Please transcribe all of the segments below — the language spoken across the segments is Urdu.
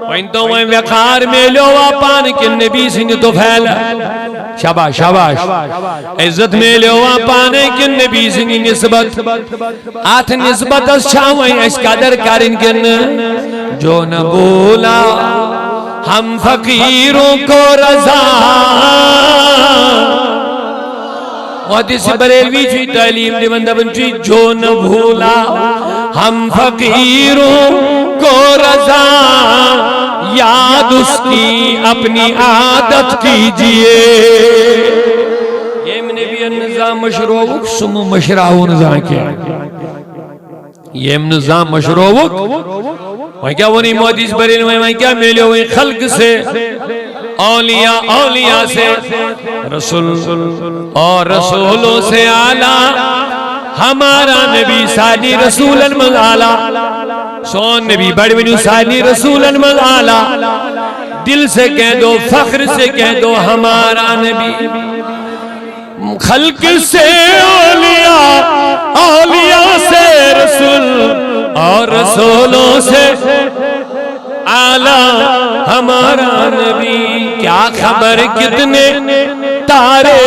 وین تو وین وقار میلیو واپان کہ نبی سنگ تو پھیلا شاباش شاباش عزت میلیو واپان کہ نبی سنگ نسبت آتھ نسبت اس چھاویں اس قدر کرن کن جو نہ بولا ہم فقیروں کو رضا حدیث بریلوی چوی تعلیم دیوان دبن چوی جو نہ بھولا ہم فقیروں کو رضا یاد اس کی اپنی عادت کیجئے یہ میں نے بھی النظام مشروعک سمو مشراہو نظام کیا یہ نظام مشروعک وہاں کیا وہ نہیں محدیث بریلوی وہاں کیا ملے ہوئے خلق سے اولیاء سے رسول اور رسولوں سے اعلیٰ ہمارا نبی سانی رسول المز اعلیٰ سون نبی بڑوینو سانی رسول المز اعلیٰ دل سے کہہ دو فخر سے کہہ دو ہمارا نبی خلق سے اولیاء سے رسول اور رسولوں سے اعلیٰ ہمارا نبی کیا خبر کتنے تارے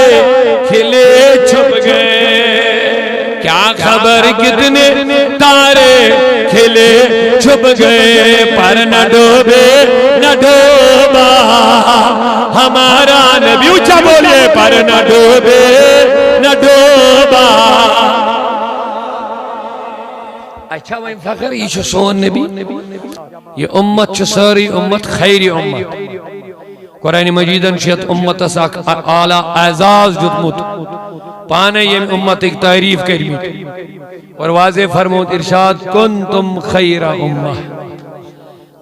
کھلے چھپ گئے کیا خبر کتنے تارے کھلے چھپ گئے پر نہ ڈوبے نہ ڈوبا ہمارا نبی اونچا بولیے پر نہ ڈوبے نہ ڈوبا اچھا وہیں فخر یہ چھو سون نبی یہ امت چھو ساری امت خیری امت قرآن مجیدن شیط امت اساک اعلیٰ اعزاز جتمت پانے یہ امت ایک تعریف کرمی اور واضح فرموت ارشاد کنتم خیر امہ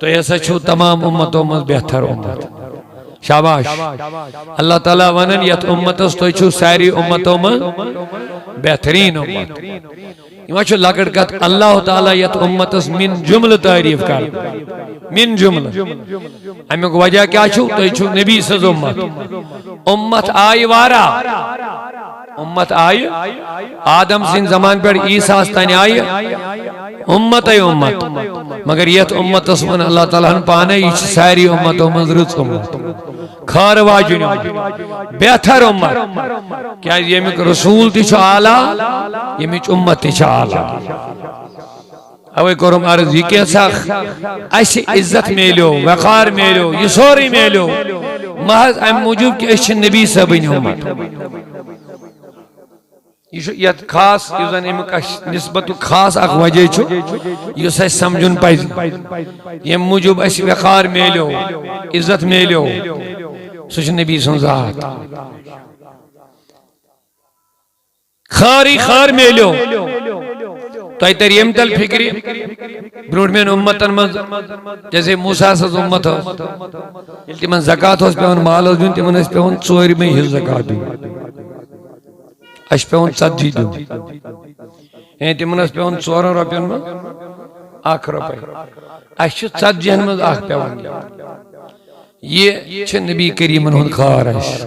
تو ایسا چھو تمام امتوں میں بہتر امت شاباش اللہ تعالیٰ ونن یت امت اس تو چھو ساری امتوں میں بہترین امت یہ چھو لکڑ کت اللہ تعالیٰ یت امت اس من جمل تعریف کر من جمل ہمیں کو وجہ کیا چھو تو چھو نبی سز امت آئی وارا امت آئی آدم سن زمان پر عیسیٰ استانی آئی امت ہے امت مگر یہ امت اسمن اللہ تعالیٰ پانے یہ ساری امتوں مزرد امت کھارواجن بہتر امت کیا یہ میں رسول تی چھو آلہ یہ میں امت تی چھو آلہ اوے کرم عرض یہ کیسا ایسی عزت میلیو وقار میلیو یہ سوری میلیو محض ام موجود کہ اس نبی سبین امت یہ خاص نسبت خاص اخ وجہ چھو یہ سا سمجھن پائز یہ موجود ایسی وقار میلیو عزت میلیو سوچ نبی سن ذات خاری خار میلیو تو ای تریم تل فکری بروڑ میں امتن مز جیسے موسیٰ سز امت ہو یلتی من زکاة ہو اس پہ ان مال ہو جن تی من اس پہ ان چوری میں ہی زکاة دوں اس پہ ان صدی دوں تی من اس پہ ان چورن روپین میں آکھ روپے اس چھو صدی ہن میں آکھ پہ ان یہ چھو نبی کریم انہوں خار ہے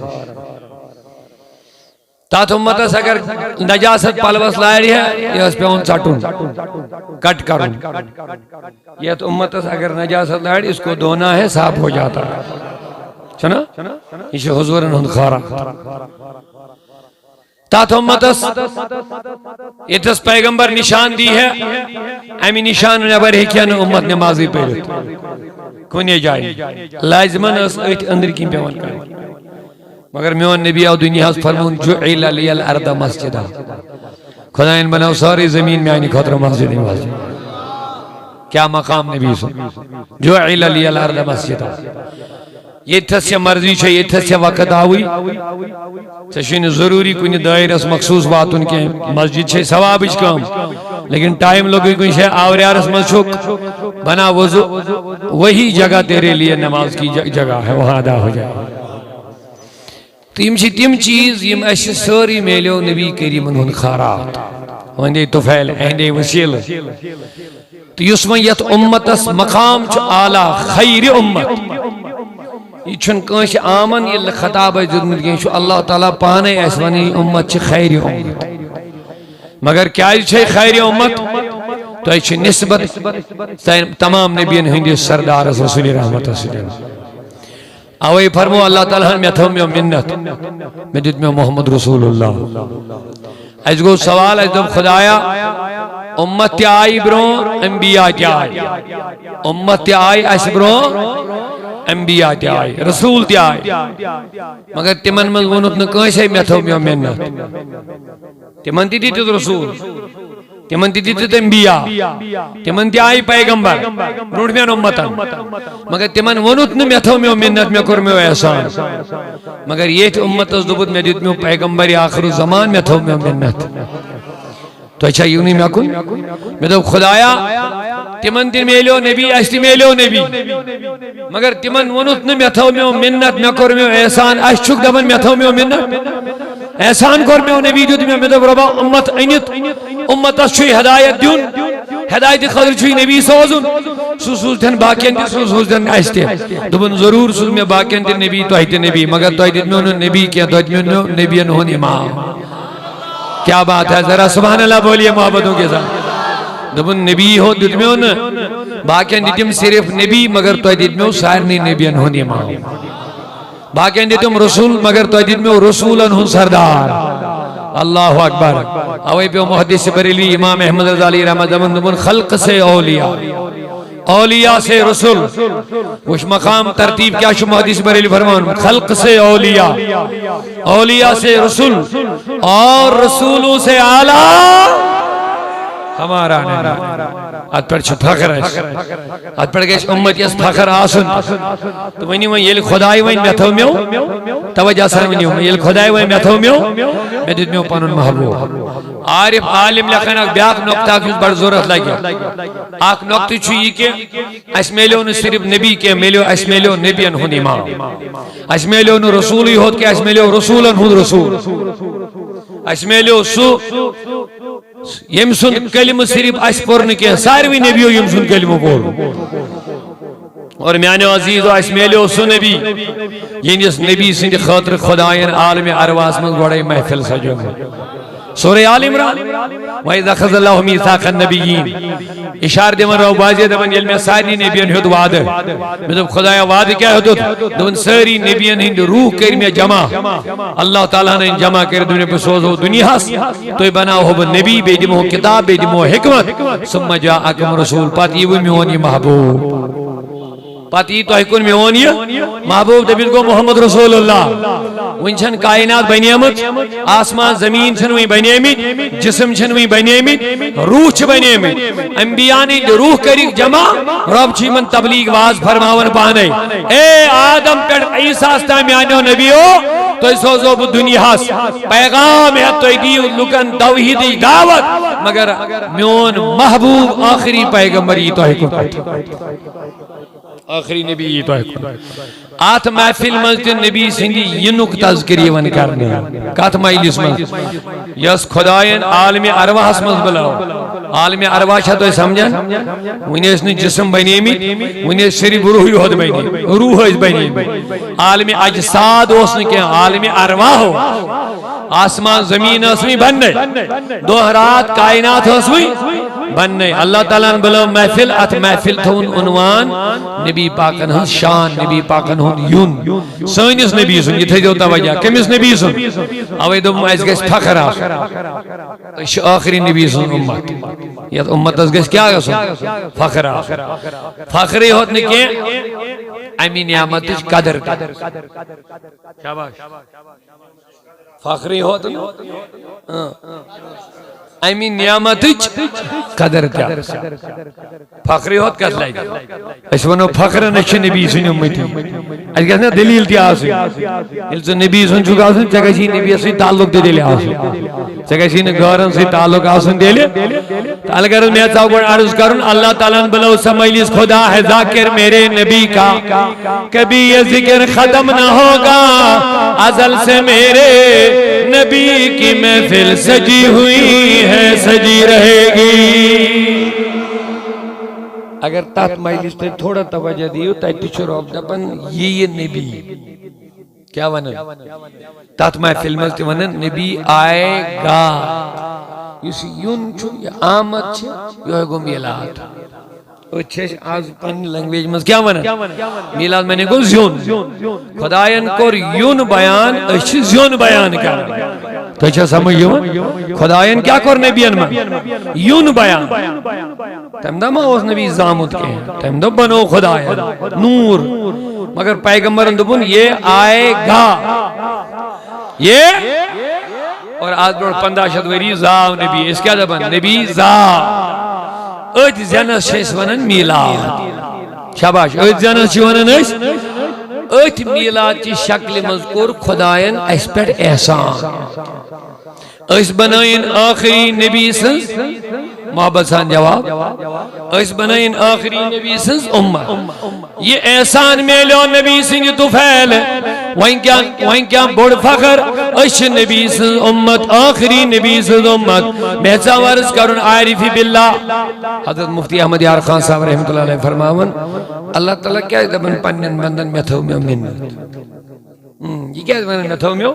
تات امتس اگر نجاست پلوس لائری ہے یہ اس پہ ان چاٹون کٹ کرون یہ امتس اگر نجاست لائری اس کو دونا ہے صاف ہو جاتا ہے چنا یہ حضور انہوں خارا تات امتس اتس پیغمبر نشان دی ہے امی نشان نبر ہے کیا امت نمازی پیرت کونی جائے لازمن اس ایت اندر کی پیوان کریں مگر میون نبی او دنیا اس فرمون جعل لی الارض مسجدہ خداین بناو ساری زمین میں آئینی خطر مسجد کیا مقام نبی سن جعل لی الارض مسجدہ یہ تھسی مرضی چھے یہ تھسی وقت آوی تشین ضروری کنی دائر اس مخصوص باتن کے مسجد چھے ثواب اچ کام لیکن ٹائم لوگی کنی چھے آوریار اس مسجد بنا وضو وہی جگہ تیرے لیے نماز کی جگہ ہے وہاں ادا ہو جائے تیم چیز یم اس سوری میلیو نبی کریم انہوں خارات وندے توفیل اہندے وسیل تو یسمن یت امتس مقام چھ آلہ خیر امت یہ چھن کنش آمن یہ خطاب جدمت گئن چھو اللہ تعالیٰ پانے ایسوانی امت چھ خیر امت مگر کیا چھے خیر امت تو ایچ نسبت تمام نبیین ہندی سردار رسول رحمت صلی اللہ علیہ وسلم اوئی فرمو اللہ تعالیٰ میں تھو میں منت میں دیت میں محمد رسول اللہ ایس گو سوال ایس دب خدایا امت تی آئی برون انبیاء تی آئی امت تی آئی ایس برون انبیاء تی آئی رسول تی آئی مگر تمن من ونت نکانش ہے میں تھو میں منت تمن تی دیت رسول تمن تی دیت انبیاء تمن تی آئی پیغمبر روڑ میں امتن مگر تمن ونت میں تھو میں منت میں کر میں احسان مگر یہ تھی امت اس دبت میں دیت میں پیغمبر آخر زمان میں تھو میں منت تو اچھا یونی میں کن میں تو خدایا تمن دن میلیو نبی اشتی میلیو نبی مگر تمن ونت میں تھو میں منت میں کر میں احسان اشچک دبن میں تھو میں منت احسان کر میں نبی جو میں تو ربا امت اینت امت اس چھوئی ہدایت دیون ہدایت خضر چھوئی نبی سوزن سوزن باقین دی سوزن اشتی دبن ضرور سوز میں باقین دی نبی تو ایت نبی مگر تو ایت میں انہوں نبی کیا تو ایت میں انہوں نبی انہوں امام کیا بات ہے ذرا سبحان اللہ بولیے محبتوں کے ساتھ دبن نبی ہو دیت میں انہوں باقین دیتم صرف نبی مگر تو دیت میں سارنی نبی انہوں امام باقین دیتم رسول مگر تو دیت میں رسول انہوں سردار اللہ اکبر اوئی پہ محدث بریلی امام احمد رضا علی رحمت دبن خلق سے اولیاء اولیاء سے رسول وش مقام ترتیب کیا شو محدث بریلی فرمان خلق سے اولیاء اولیاء سے رسول اور رسولوں سے اعلیٰ ہمارا ات پر چھ فخر ہے ات پر گیش امت یس فخر آسن تو ونی وین یل خدای وین میتھو میو توجہ سر ونی وین یل خدای وین میتھو میو میں دیت میو پانون محبوب عارف عالم لکھن اک بیاک نقطہ کیس بڑھ ضرورت لگیا آک نقطہ چھوئی کہ اس میلیو نے صرف نبی کے میلیو اس میلیو نبی انہون امام اس میلیو نے رسولی ہوت کہ اس میلیو رسول انہون رسول اس میلیو سو یمسن کلمہ صرف اس پورن کے ساروی نبیو یمسن کلمہ پور اور میانے عزیز و اس میلیو سو نبی یعنی اس نبی سندھ خاطر خدایان عالم ارواز من گوڑے محفل سجو میں سورہ آل عمران وَإِذَا خَذَ اللَّهُ مِيثَاقَ النَّبِيِّينَ اشار دے من رو بازی دبن یل میں ساری نبیان ہد وعد میں تو خدایا وعد کیا ہدو دبن ساری نبیان ہند روح کر میں جمع اللہ تعالیٰ نے جمع کر دنیا پر سوزو دنیا ہس تو بنا ہو نبی بیدمو کتاب بیدمو حکمت ثم جاءکم رسول پاتی وہ میونی محبوب پاتی تو ہکن میونی محبوب دبیل کو محمد رسول اللہ ونچن کائنات بنیامت آسمان زمین چھن وی بنیامت جسم چھن وی بنیامت روح چھ بنیامت انبیاء نے روح کری جمع رب چھ من تبلیغ واز فرماون پانے اے آدم پر عیسیٰ استامیانو نبیو تو اس سوزو bu دنیا ہس پیغام ہے تو دیو لکن توحیدی دعوت مگر میون محبوب آخری پیغمبری تو ہے آخری نبی یہ تو ہے آت محفل مسجد نبی سنگی ینک تذکری ون کرنے کات مائلیس مز یس خدایان عالم ارواح اسمز بلاو عالم ارواح چھا تو سمجھن ونی اس نے جسم بنیمی ونی صرف روح یہود بنیمی روح اس بنیمی عالم اجساد اس نے کیا عالم ارواح ہو آسمان زمین اسمی بننے دوہرات کائنات اسمی بننے اللہ تعالیٰ نے بلو محفل ات محفل تھون عنوان نبی پاکن ہن شان نبی پاکن ہن یون سینس نبی سن یہ تھے جو توجہ کمیس نبی سن اوے دم اس گس فخر آخری نبی سن امت یہ امت اس گس کیا سن فخر فخری ہوت نے کہ امی نعمت قدر شاباش فخری ہوت امی نعمت قدر کیا فخری ہوت کس لائے اس ونو فخر نشی نبی سن امتی اس کہتے ہیں دلیل تھی آسی اس نبی سن چکا آسن چکا سی نبی سے تعلق دے لے آسن چکا سی گورن سے تعلق آسن دے لے تعلق ارز میں چاہو گوڑ عرض کرن اللہ تعالیٰ بلو سمیلیس خدا ہے ذاکر میرے نبی کا کبھی یہ ذکر ختم نہ ہوگا ازل سے میرے نبی کی محفل سجی ہوئی ہے سجی رہے گی اگر تات مائلیس تے تھوڑا توجہ دیو تائی پیچھو روب دپن یہ نبی کیا ونن تات محفل میں تے ونن نبی آئے گا یس یون چھو یہ آمد چھ یہ گو میلاد اچھش آز پن لنگویج مز کیا ونن میلاد میں نے گو زیون خدایان کور یون بیان اچھ زیون بیان کر تو اچھا سمجھ یون خدایان کیا کور نبیان میں یون بیان تم دا ما اس نبی زامت کے تم دا بنو خدایان نور مگر پیغمبرن دبن یہ آئے گا یہ اور آج بڑھ 15 وری زاو نبی اس کیا دبن نبی زاو اج زنس چھس ونن میلاد شاباش اج زنس چھ ونن اج میلاد کی شکل مذکور خدایان اس پر احسان اس بنائن آخری نبی سنس محبت سان جواب اس بنائن آخری نبی سنس امت یہ احسان میلو نبی سنگ تو پھیل وہیں کیا بڑھ فخر اس نبی سنس امت آخری نبی سنس امت محضا ورز کرن عارفی باللہ حضرت مفتی احمد یار خان صاحب رحمت اللہ علیہ فرماون اللہ تعالیٰ کیا دبن پنن بندن میں تھو میں منت یہ کیا دبن میں تھو میں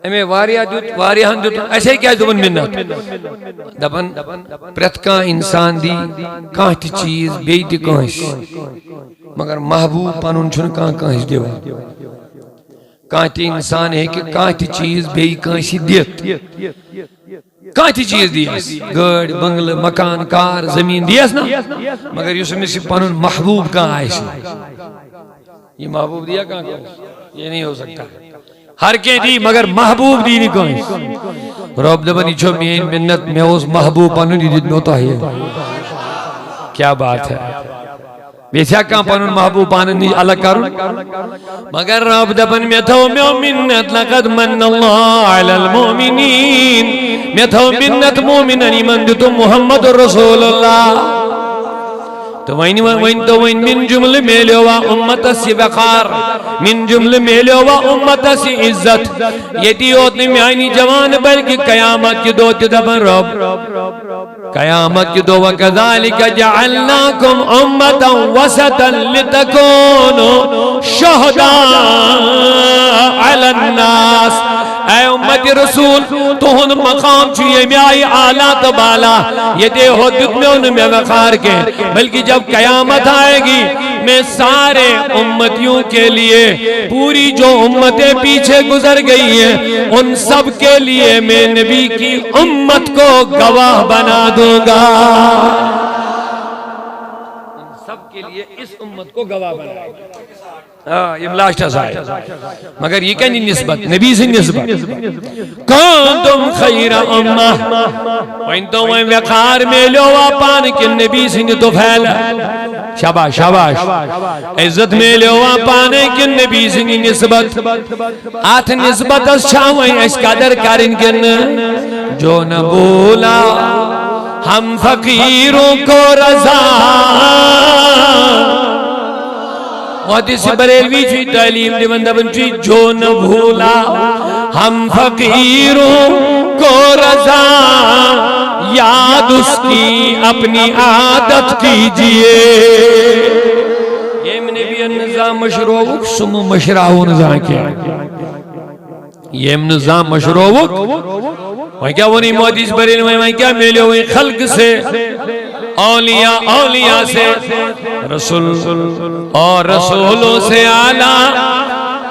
امی واریہن دیت ایسے کیا دبن منت دبن پرت کان انسان دی کانتی چیز بیتی کانش مگر محبوب پانون چھن کانش دیوا کانتی انسان ہے کہ کانتی چیز بیئی کانشی دیت کانتی چیز دیس گڑ بنگل مکان کار زمین دیس نا مگر یوں سے پانون محبوب کان آئیسی یہ محبوب دیا کان یہ نہیں ہو سکتا ہر کے دی مگر محبوب دی نہیں کانش رب دبنی چھو مین منت میں اس محبوب پانون دیت میں ہوتا ہے کیا بات ہے بیسیا کان پانون محبوب پانون نہیں الگ کرو مگر رب دبن میں تھو میں منت لقد من اللہ علی المؤمنین میں تھو منت مومنانی من دیتو محمد رسول اللہ تو وین من جمل میلیوا امت سی وقار من جمل میلیوا امت سی عزت یہ ہوتی میانی جوان بلکہ قیامت کی دو تدبن رب قیامت کی دو وَكَذَلِكَ جَعَلْنَاكُمْ أُمَّةً وَسَطًا لِتَكُونُوا شُهَدَاءَ عَلَى النَّاسِ اے امت رسول تو ہن مقام چھوئے میں آئی آلہ تبالا یہ دے ہو دت میں ان میں وقار کے بلکہ جب قیامت آئے گی میں سارے امتیوں کے لیے پوری جو امتیں پیچھے گزر گئی ہیں ان سب کے لیے میں نبی کی امت کو گواہ بنا دوں گا ان سب کے لیے اس امت کو گواہ بنا دوں گا یہ ملاشتہ صاحب مگر یہ کہنی نسبت نبی سے نسبت کنتم خیر امہ وین تو وین وقار میں لوا پان کے نبی سے تو پھیلا شاباش شاباش عزت میں لوا پانے کے نبی سے نسبت آتھ نسبت اس چھاویں اس قدر کرن کن جو نہ بولا ہم فقیروں کو رضا حدیث بریلوی چوئی تعلیم دی بندہ بنچوئی جو نہ بھولا ہم فقیروں کو رضا یاد اس کی اپنی عادت کیجئے یہ میں بھی نظام مشروع سمو مشراہو نظام کیا یہ نظام مشروع وہاں کیا وہ نہیں حدیث بریلوی وہاں کیا میلے ہوئے خلق سے اولیاء سے رسول اور رسولوں سے آلہ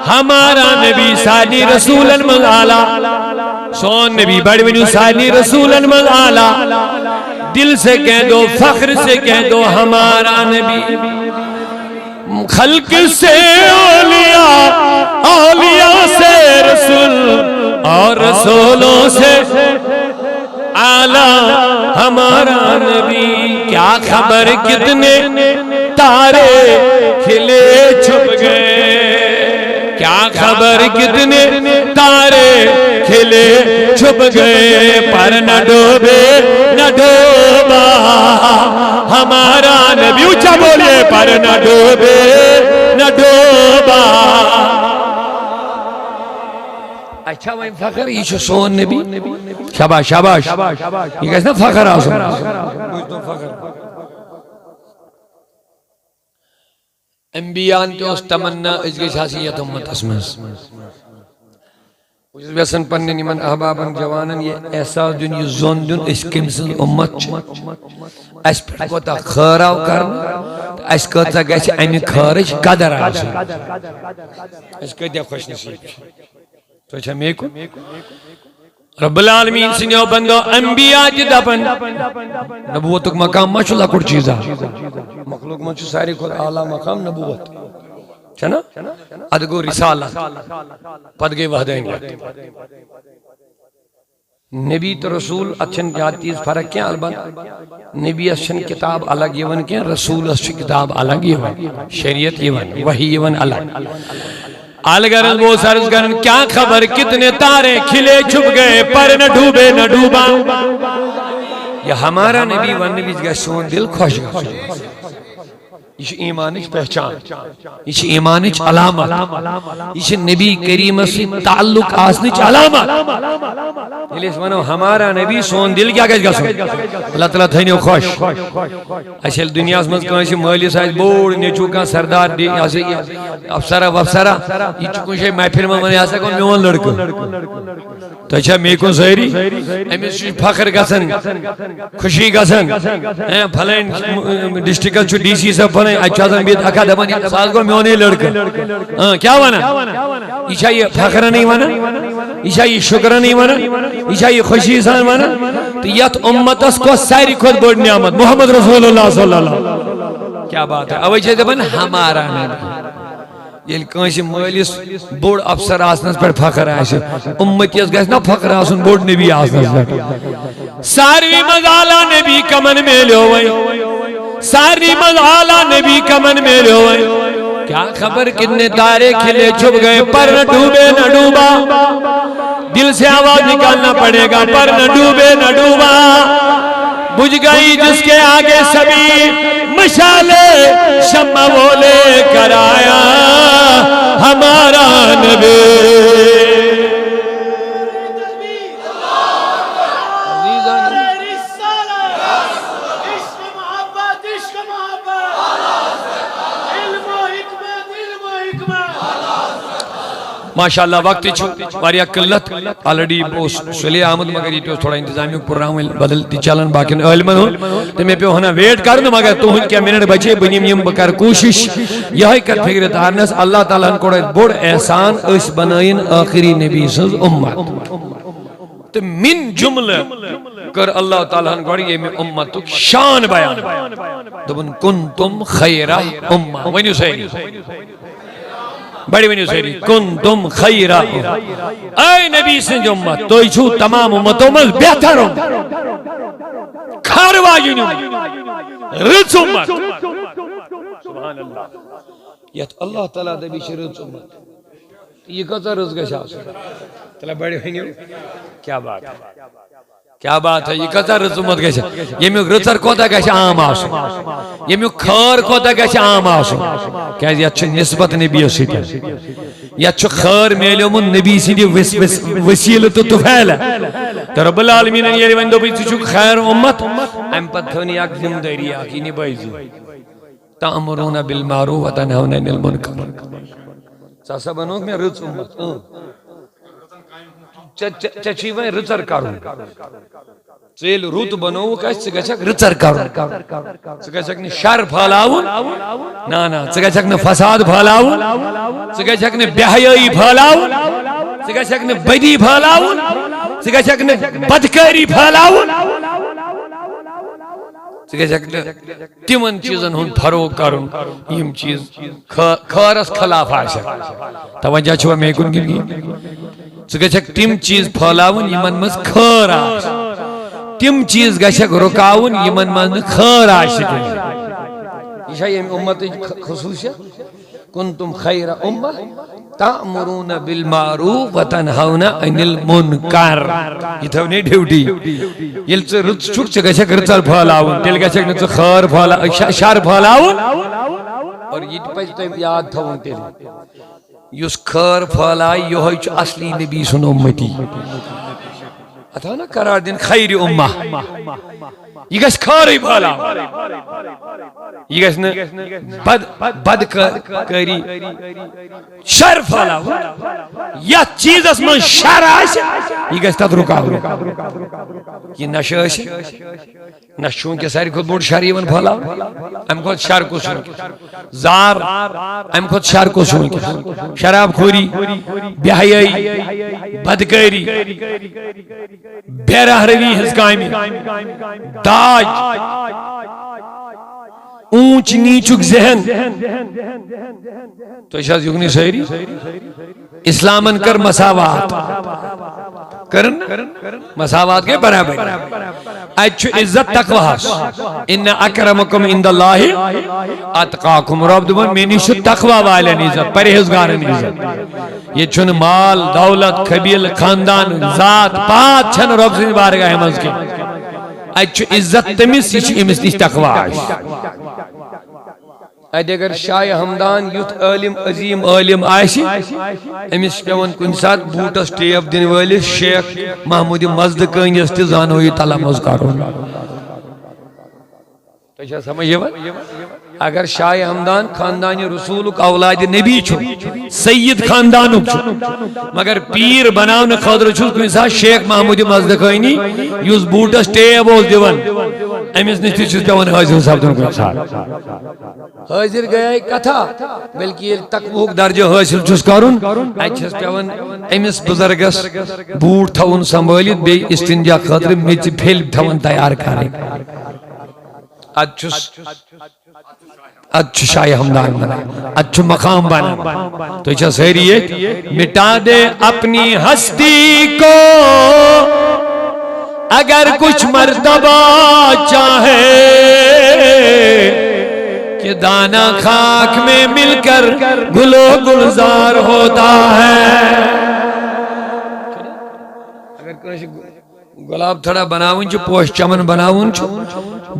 ہمارا نبی سالی رسول المز آلہ سون نبی بڑی بنیو سالی رسول المز آلہ دل سے کہہ دو فخر سے کہہ دو ہمارا نبی خلق سے اولیاء سے رسول اور رسولوں سے آلہ ہمارا نبی کیا خبر کتنے تارے کھلے چھپ گئے کیا خبر کتنے تارے کھلے چھپ گئے پر نہ ڈوبے نہ ڈوبا ہمارا نبی اونچا بولئے پر نہ ڈوبے نہ ڈوبا اچھا وہیں فخر یہ چھو سون نبی شاباش شاباش یہ کہتے ہیں فخر آسان انبیاء انتے اس تمنا اس کے شاسیت امت اسمس ویسن پنن یمن احبابن جوانن یہ احساس دین یہ زون دین اس کم سن امت اس پر کوتا خیراو کرن اس کوتا گژھِ امہِ خیرٕچ قدر آسٕنۍ اس کۭتیاہ خوش نصیب چھِ تۄہہِ چھا مے کُن رب العالمین سنیو بندو انبیاء جی دپن نبوتک مقام ما چھُ لۄکُٹ چیٖزا مخلوق منٛز چھُ ساروی کھۄتہٕ اعلیٰ مقام نبوت چھنا ادٕ گوٚو رسالت پتہٕ گٔے وحدانیت نبی تو رسول اتھن جاتی فرق کیا البتہ نبی اسن کتاب الگ یون کیا رسول اس کتاب الگ یون شریعت یون وحی یون الگ الگرز وہ سرز کرن کیا خبر کتنے تارے کھلے چھپ گئے پر نہ ڈوبے نہ ڈوبا یہ ہمارا نبی ون نبی کا سون دل خوش گا یہ ایمانچ پہچان یہ ایمانچ علامت یہ نبی کریم سے تعلق آسنچ علامت یہ اس ونو ہمارا نبی سون دل کیا گژھِ گژھُن اللہ تعالیٰ تھٲینو خوش اصل دنیا مز کٲنٛسہِ مٲلِس آسہِ بوڑ نیٚچوٗ کانٛہہ سردار افسرا وفسرا یہ چھُ کُنہِ جایہِ محفِل منٛز ونان ہسا گوٚو میون لڑکہٕ تۄہہِ چھا مے کُن سٲری أمِس چھُ فخر گژھان خوشی گژھان پھلٲنۍ ڈسٹرکس چھُ ڈی سی صٲب پھلٲنۍ اچھا سا بہت اکھا دپان سا گو میونے لڑکہ کیا وانا یہ چھا یہ فخر نہیں وانا یہ چھا یہ شکر نہیں وانا یہ چھا یہ خوشی سان وانا تو یت امتس کو ساری خود بڑ نعمت محمد رسول اللہ صلی اللہ علیہ وسلم کیا بات ہے اوے چھے دپان ہمارا نبی یل کانٛسہِ مٲلِس بوڑ افسر آسنس پٮ۪ٹھ فخر آسہِ امتیس گژھِ نا فخر آسُن بوڑ نبی آسنس پٮ۪ٹھ ساروی منٛز اعلیٰ نبی کمن میلیو وۄنۍ ساری مز اعلیٰ نبی کمن میلیو وۄنۍ کیا خبر کتنے تارے کھلے چھپ گئے پر نہ ڈوبے نہ ڈوبا دل سے آواز نکالنا پڑے گا پر نہ ڈوبے نہ ڈوبا بجھ گئی جس کے آگے سبھی مشالے شمع وہ لے کر آیا ہمارا نبی ماشاءاللہ وقت چھو واریا قلت آلریڈی سلی آمد مگر یہ تھوڑا انتظامی پروگرام بدل تی چلن باقین علمن ہوں تو میں پیو ہنا ویٹ کرن مگر تو ہن کیا منٹ بچے بنیم یم بکر کوشش یہی کر فکر تارنس اللہ تعالیٰ کو بڑ احسان اس بنائن آخری نبی سز امت تو من جملہ کر اللہ تعالیٰ کو یہ میں امتک شان بیان دبن کنتم خیرہ امہ ونیو سہی بڑی ونیو سیری کنتم خیرہ اے نبی سنج امت تو چھو تمام امتوں میں بہتر امت کھارواجین امت رچ امت سبحان اللہ یہ اللہ تعالیٰ دبی شرچ امت یہ کتا رز گشا تلا بڑی ونیو کیا بات ہے کیا بات ہے یہ کتا رز امت گشا یہ میں رچر کوتا گشا عام آسو یہ میں خیر کوتا گشا عام آسو کیا یہ اچھا نسبت نبی سیدھا یہ اچھا خیر میلیو من نبی سیدھی وسیل تو تفیل ہے تو رب العالمین نے یہ وندو بھی چھو خیر امت ام پتھونی اک ذمہ داری آکی نبائیزی تأمرون بالمعروف وتنہون عن المنکر ساسا بنوک میں رچ امت چچیویں رچر کرو چیل روت بنو کس چگچک رچر کرو چگچک نے شر پھالاون نا چگچک نے فساد پھالاون چگچک نے بہیائی پھالاون چگچک نے بدی پھالاون چگچک نے بدکاری پھالاون چگچک نے تمن چیزن ہن پھرو کرن یم چیز خارس خلاف آشا توجہ چھو میں کن گن گی چگچک تم چیز پھالاون یمن مز خیر آش تم چیز گشک رکاون یمن مز خیر آش یہ شاید امت خصوصیت کنتم خیر امہ تأمرون بالمعروف وتنہون عن المنکر یہ تھو نہیں ڈیوٹی یل چھ رچ چھک چھ گشک رچر پھالاون تیل گشک نچ خیر پھالاون شر پھالاون اور یہ پچ تو یاد تھون تیل یس خیر پھالائی یہ چھ اصلی نبی سن امتی اتھا نا قرار دن خیر امہ یہ گش خیر پھالاون یہ گژھِ نہٕ بدکٲری شر پھٔہلاوُن یتھ چیٖزس منٛز شر آسہِ یہِ گژھِ تتھ رُکاوُن یہِ نشہٕ ٲسہِ نشہٕ چھُ وٕنکٮ۪س ساروی کھۄتہٕ بوٚڑ شر یِوان پھٔہلاونہٕ امہِ کھۄتہٕ شر کُس چھُ وٕنکٮ۪س زار امہِ کھۄتہٕ شر کُس چھُ وٕنکٮ۪س شراب خوری بے حیٲیی بدکٲری بے رحروی ہٕنٛز کامہِ داج اونچ نیچک ذہن تو حظ یُکنٕے سٲری اسلامن کر مساوات کرن مساوات گئی برابر اتھ عزت تقواہس ان اکرمکم عند اللہ اتقاکم رب دپان مے نش تقوا والین عزت پرہیزگارن عزت یہ چھن مال دولت قبیل خاندان ذات پات چھن رب سٕنٛدِ بارگاہ منٛز کینٛہہ اتھ عزت تمس یہ امس نش تقوا اتہ اگر شاہ ہمدان یُتھ عالم عظیم عالم آسہِ امس پیوان کُنہِ ساتہٕ بوٗٹس ٹیپ دِنہٕ وٲلِس شیخ محمود مزدٕکٲنِس تہِ زانو یہِ تلمُز کرُن تۄہہِ چھا سمجھ یِوان اگر شاہ ہمدان خاندان رسولُک اولادِ نبی چھُ سید خاندانُک چھُ مگر پیٖر بناونہٕ خٲطرٕ چھُس کُنہِ ساتہٕ شیخ محمود مزدٕکٲنی یُس بوٗٹس ٹیپ اوس دِوان امس نش تہِ چھُس پیوان حٲضِر سپدُن کُنہِ ساتہٕ حٲضِر گٔیے کتھا بلکہ ییٚلہِ تقوہُک درجہٕ حٲصِل چھُس کرُن اتہِ چھس پیوان أمِس بُزرگس بوٗٹھ تھاوُن سنبھٲلِتھ بیٚیہِ استنجا خٲطرٕ میٚژِ پھیٚلۍ تھاوان تیار کرٕنۍ اتھ چھُ شاہ ہمدان بنان اتھ چھُ مقام بنان تُہۍ چھا سٲری ییٚتہِ مٹا دے اپنی ہستی کو اگر کچھ مرتبہ چاہے کہ دانا خاک میں مل کر گلو گلزار ہوتا ہے اگر کنسی گلاب تھڑا بناون چھ پوش چمن بناون چھ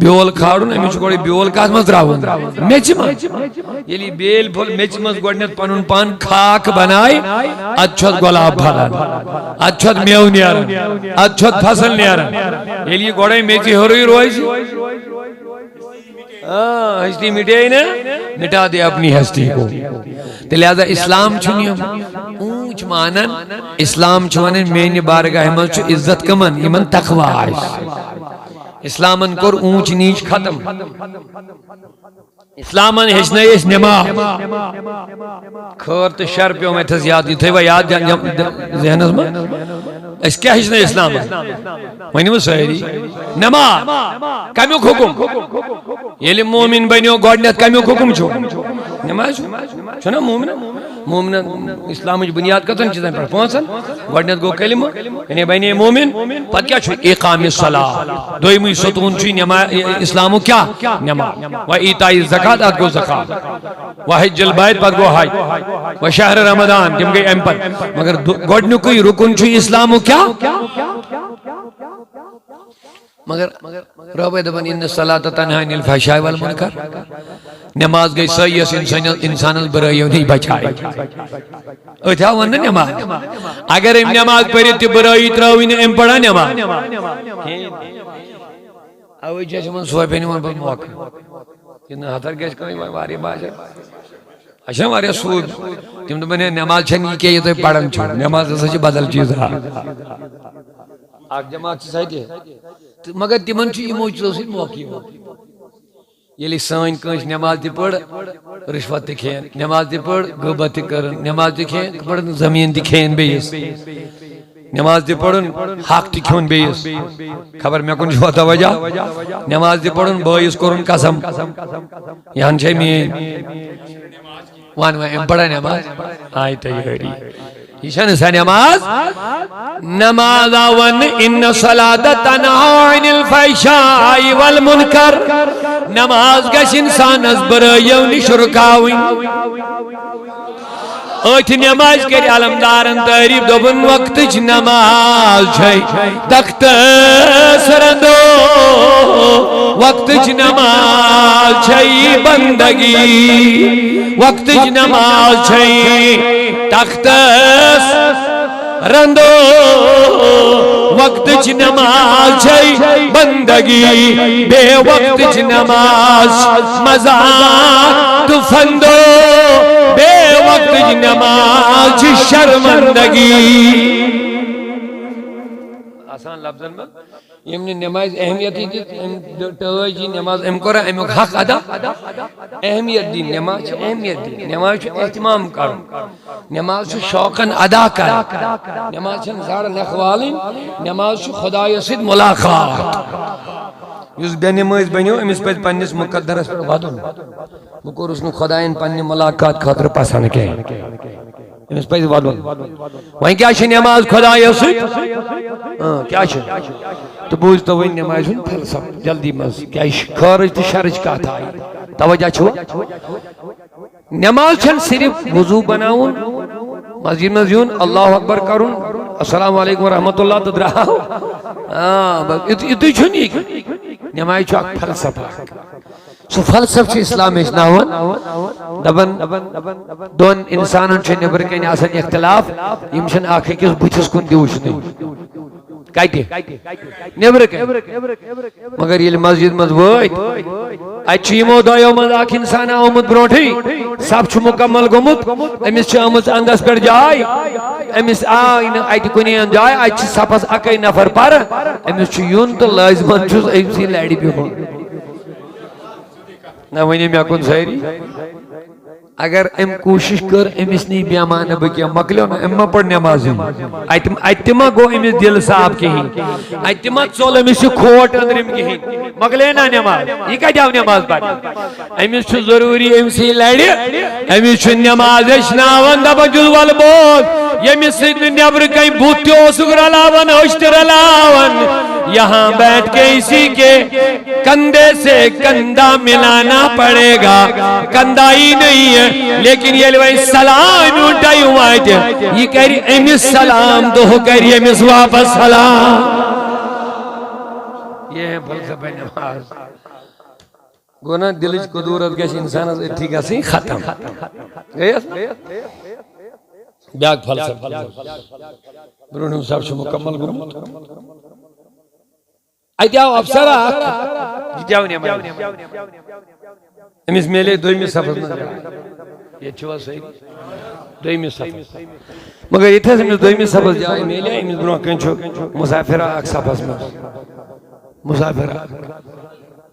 بیول کھاڑن امس گوڑے بیول کات مز تراون میچ مز یلی بیل پھول میچ مز گوڑنت پنن پان خاک بنائے اچھت گلاب پھلان اچھت میو نیران اچھت فصل نیران یلی گوڑے میچی ہوروی رویسی ہستی مٹے نا مٹا دے اپنی ہستی کو لہذا اسلام چھنیم اونچ مانن اسلام چھوانن مین بارگاہ من چھو عزت کمن یمن تقوی آئیس اسلامن کور اونچ نیچ ختم اسلامن ہچنے اس نماز خور تو شر پیو میں تھس یاد تھے وہ یاد ذہن میں اس کیا ہچنے اسلام ونیو سہری نماز کمیوک حکم یلی مومن بنیو گوڈنیت کمیوک حکم چھو نماز چھو نا مومن مومن اسلام بنیاد کتن چیزیں پر پہنچن گوڈنیت گو کلمہ یعنی بنی مومن پت کیا چھو اقام الصلاۃ دویمی ستون چھو اسلامو کیا نماز و ایتائی زکات ات گو زکات و حج البیت پت گو حج و شہر رمضان تم گئی ام پر مگر گوڈنیو کوئی رکن چھو اسلامو کیا مگر رب دپان ان الصلاۃ تنہی عن الفحشاء والمنکر نماز گئی سیس انسان برائیو نہیں بچائے اتھا ون نماز اگر ام نماز پڑھت تہ برائی تراوین ام پڑھا نماز اوے جیسے من سوائے پہنی من پر موقع کہ ہتر گیس کوئی واری باز اچھا واری سوئی تم تو بنے نماز چھنی کہ یہ تو پڑھن چھو نماز سچ بدل چیز رہا آگ جماعت سے سائٹ ہے مگر تمن چھ یمو چیزو سۭتۍ موقع ییٚلہِ سٲنۍ کٲنٛسہِ نماز تہِ پٔر رشوت تہِ کھیٚن نماز تہِ پٔر غیبت تہِ کٔرٕن نماز تہِ کھیٚن پٔرٕن زمیٖن تہِ کھیٚن بیٚیِس نماز تہِ پٔرٕن حق تہِ کھیوٚن بیٚیِس خبر مےٚ کُن چھُوا توجہ نماز تہِ پٔرٕن بٲیِس کوٚرُن قسم یہِ ہن چھے میٛٲنۍ ون وۄنۍ أمۍ پڑا نماز آیہِ تیٲری یہ چھنہ سا نماز نماز ون ان الصلاۃ تنہی عن الفحشاء والمنکر نماز گژھِ انسانس برائیو نش رکاوٕنۍ اتھ نماز کر علمدارن تعریف دوبن وقتچ نماز چھے تختس رندو وقتچ نماز چھے بندگی وقتچ نماز چھے تختس رندو وقت چ نماز چھ بندگی بے وقت چ نماز مذاق تو فندو بے وقت چ نماز شرمندگی آسان لفظن میں یم نے نماز اہمیت دی ٹوئی جی نماز ام کرا امیک حق ادا اہمیت دی نماز اہمیت دی نماز اہتمام کرو نماز شوقن ادا کر نماز زار نخوالین نماز خدای سید ملاقات یس بے نماز بنیو امس پہ پنس مقدرس پر ودن بہ کورس نو خدائن پنہ ملاقات خاطر پسند کی امس پہ ودن وہیں کیا چھ نماز خدای سید کیا چھ تو بوجھ تو وہیں نماز فلسفہ جلدی مز کیا خارج تو شرج کات آئی توجہ چھو نماز چھن صرف وضو بناون مسجد میں یون اللہ اکبر کرن السلام علیکم ورحمۃ اللہ تدراو اتو چھنی نماز چھو اک فلسفہ سو فلسفہ چھ اسلام اچناون دبن دون انسانن چھ نبر کن آسن اختلاف یم چھن آخر کس بچس کن دیوشنی کائٹے نبر کن مگر یہ مسجد مز وائد اچھی یمو دایو مز آکھ انسان آمد برونٹھی سب چھ مکمل گمت امس چھ آمد اندس پر جائے امس آئین ایت کنین جائے ایت چھ سپس اکی نفر پر امس چھ یون تو لازمان چھس ایسی لیڈی بھی ہون نہ ونی میں کن سہری اگر ام کوشش کر امس نہیں بیامان بکیا مکلیو نا اما پڑھ نماز ایتما گو امس دل صاحب کہیں ایتما چول امس کھوٹ اندرم کہیں مکلے نا نماز یہ کیا جاؤ نماز پڑھ امس چھ ضروری امسی لڑی امس چھ نماز اشناون دبا جلوال بود یمس سید نبر کئی بوتیو سگر علاون اشتر علاون یہاں بیٹھ کے اسی کے کندھے سے کندھا ملانا پڑے گا کندھا ہی نہیں ہے لیکن یہ لوگ سلام اٹھائی ہوا ہے یہ کہہ رہی امس سلام دو کہہ رہی امس واپس سلام یہ ہے فلسفہ نماز گونا دلچ قدورت گیش انسان از اتھیگا سی ختم گئی بیاک فلسفہ برونیم صاحب سے مکمل گرمت ایتیاو افسر آکھ جیتیاو نماز امس میلے دویمی صفحہ یہ چھوا صحیح دویمی صفحہ مگر یہ تھا امس دویمی صفحہ جائے میلے امس برون کنچو مسافرہ آکھ صفحہ میں مسافرہ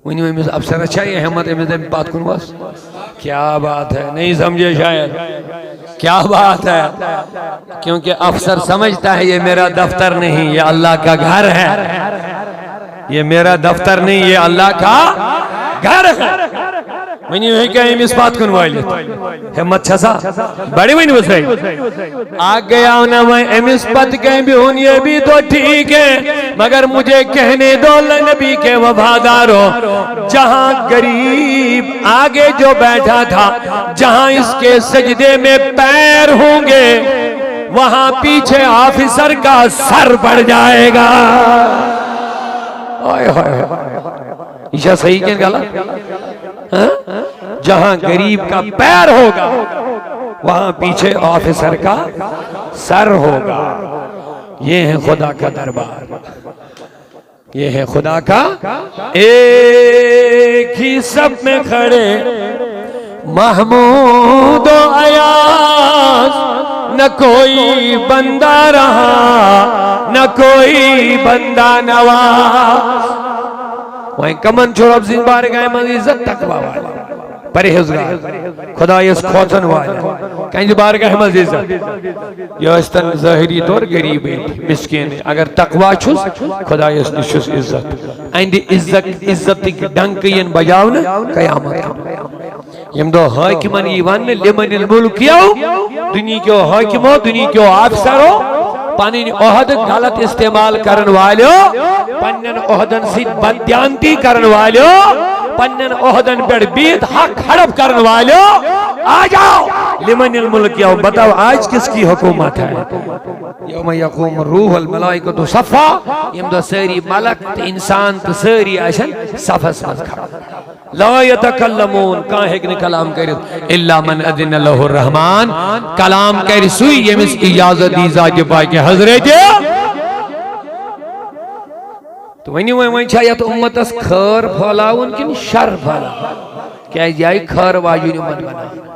ونیو امس افسر چاہیے احمد امس دیں بات کن واس کیا بات ہے نہیں سمجھے شاید کیا بات ہے کیونکہ افسر سمجھتا ہے یہ میرا دفتر نہیں یہ اللہ کا گھر ہے یہ میرا دفتر نہیں یہ اللہ کا گھر ہے منی ہوئی کہ ہم اس بات کن والی حمد چھسا بڑی منی بس رہی آگ گیا ہونا میں امس پت کہیں بھی ہون یہ بھی تو ٹھیک ہے مگر مجھے کہنے دو نبی کے وفادارو جہاں غریب آگے جو بیٹھا تھا جہاں اس کے سجدے میں پیر ہوں گے وہاں پیچھے آفیسر کا سر پڑ جائے گا ایشا صحیح کہیں گالا جہاں غریب کا پیر ہوگا وہاں پیچھے آفیسر کا سر ہوگا یہ ہے خدا کا دربار یہ ہے خدا کا ایک ہی سب میں کھڑے محمود و ایاز نہ کوئی بندہ رہا نہ کوئی بندہ نواز وہیں کمن چھوڑ اب زین بارے گئے مزیزت تقوی والا پرہیزگار خدا اس کھوچن والا کہیں جو بارے گئے مزیزت یہ استن ظاہری طور غریب مسکین اگر تقوی چھس خدا اس نشس عزت ایندی عزت ڈنکین بجاؤنا قیامت یم دو حاکمان ایوان میں لمن الملک یو دنیا کیو حاکمو دنیا کیو آفسرو پانین عہد غلط استعمال کرن والیو پنن عہدن سید بدیانتی کرن والیو پنن عہدن پر بیت حق حڑپ کرن والیو آ جاؤ لمن الملک یو بتاؤ آج کس کی حکومت ہے یوم یقوم روح الملائکۃ صفا یم دو ساری ملک انسان تو ساری آشن صفا سمجھ کھڑا لا یتکلمون کہاں ہے کہ کلام کرت الا من اذن له الرحمن کلام کر سوئی یمس اجازت دی ذات پاک حضرت تو وۄنۍ چھا یتھ امتس خیر پھہلاوُن کِنہٕ شر پھہلاوُن کیازِ یہِ آیہِ خیر واجیٚنۍ امت بناونہٕ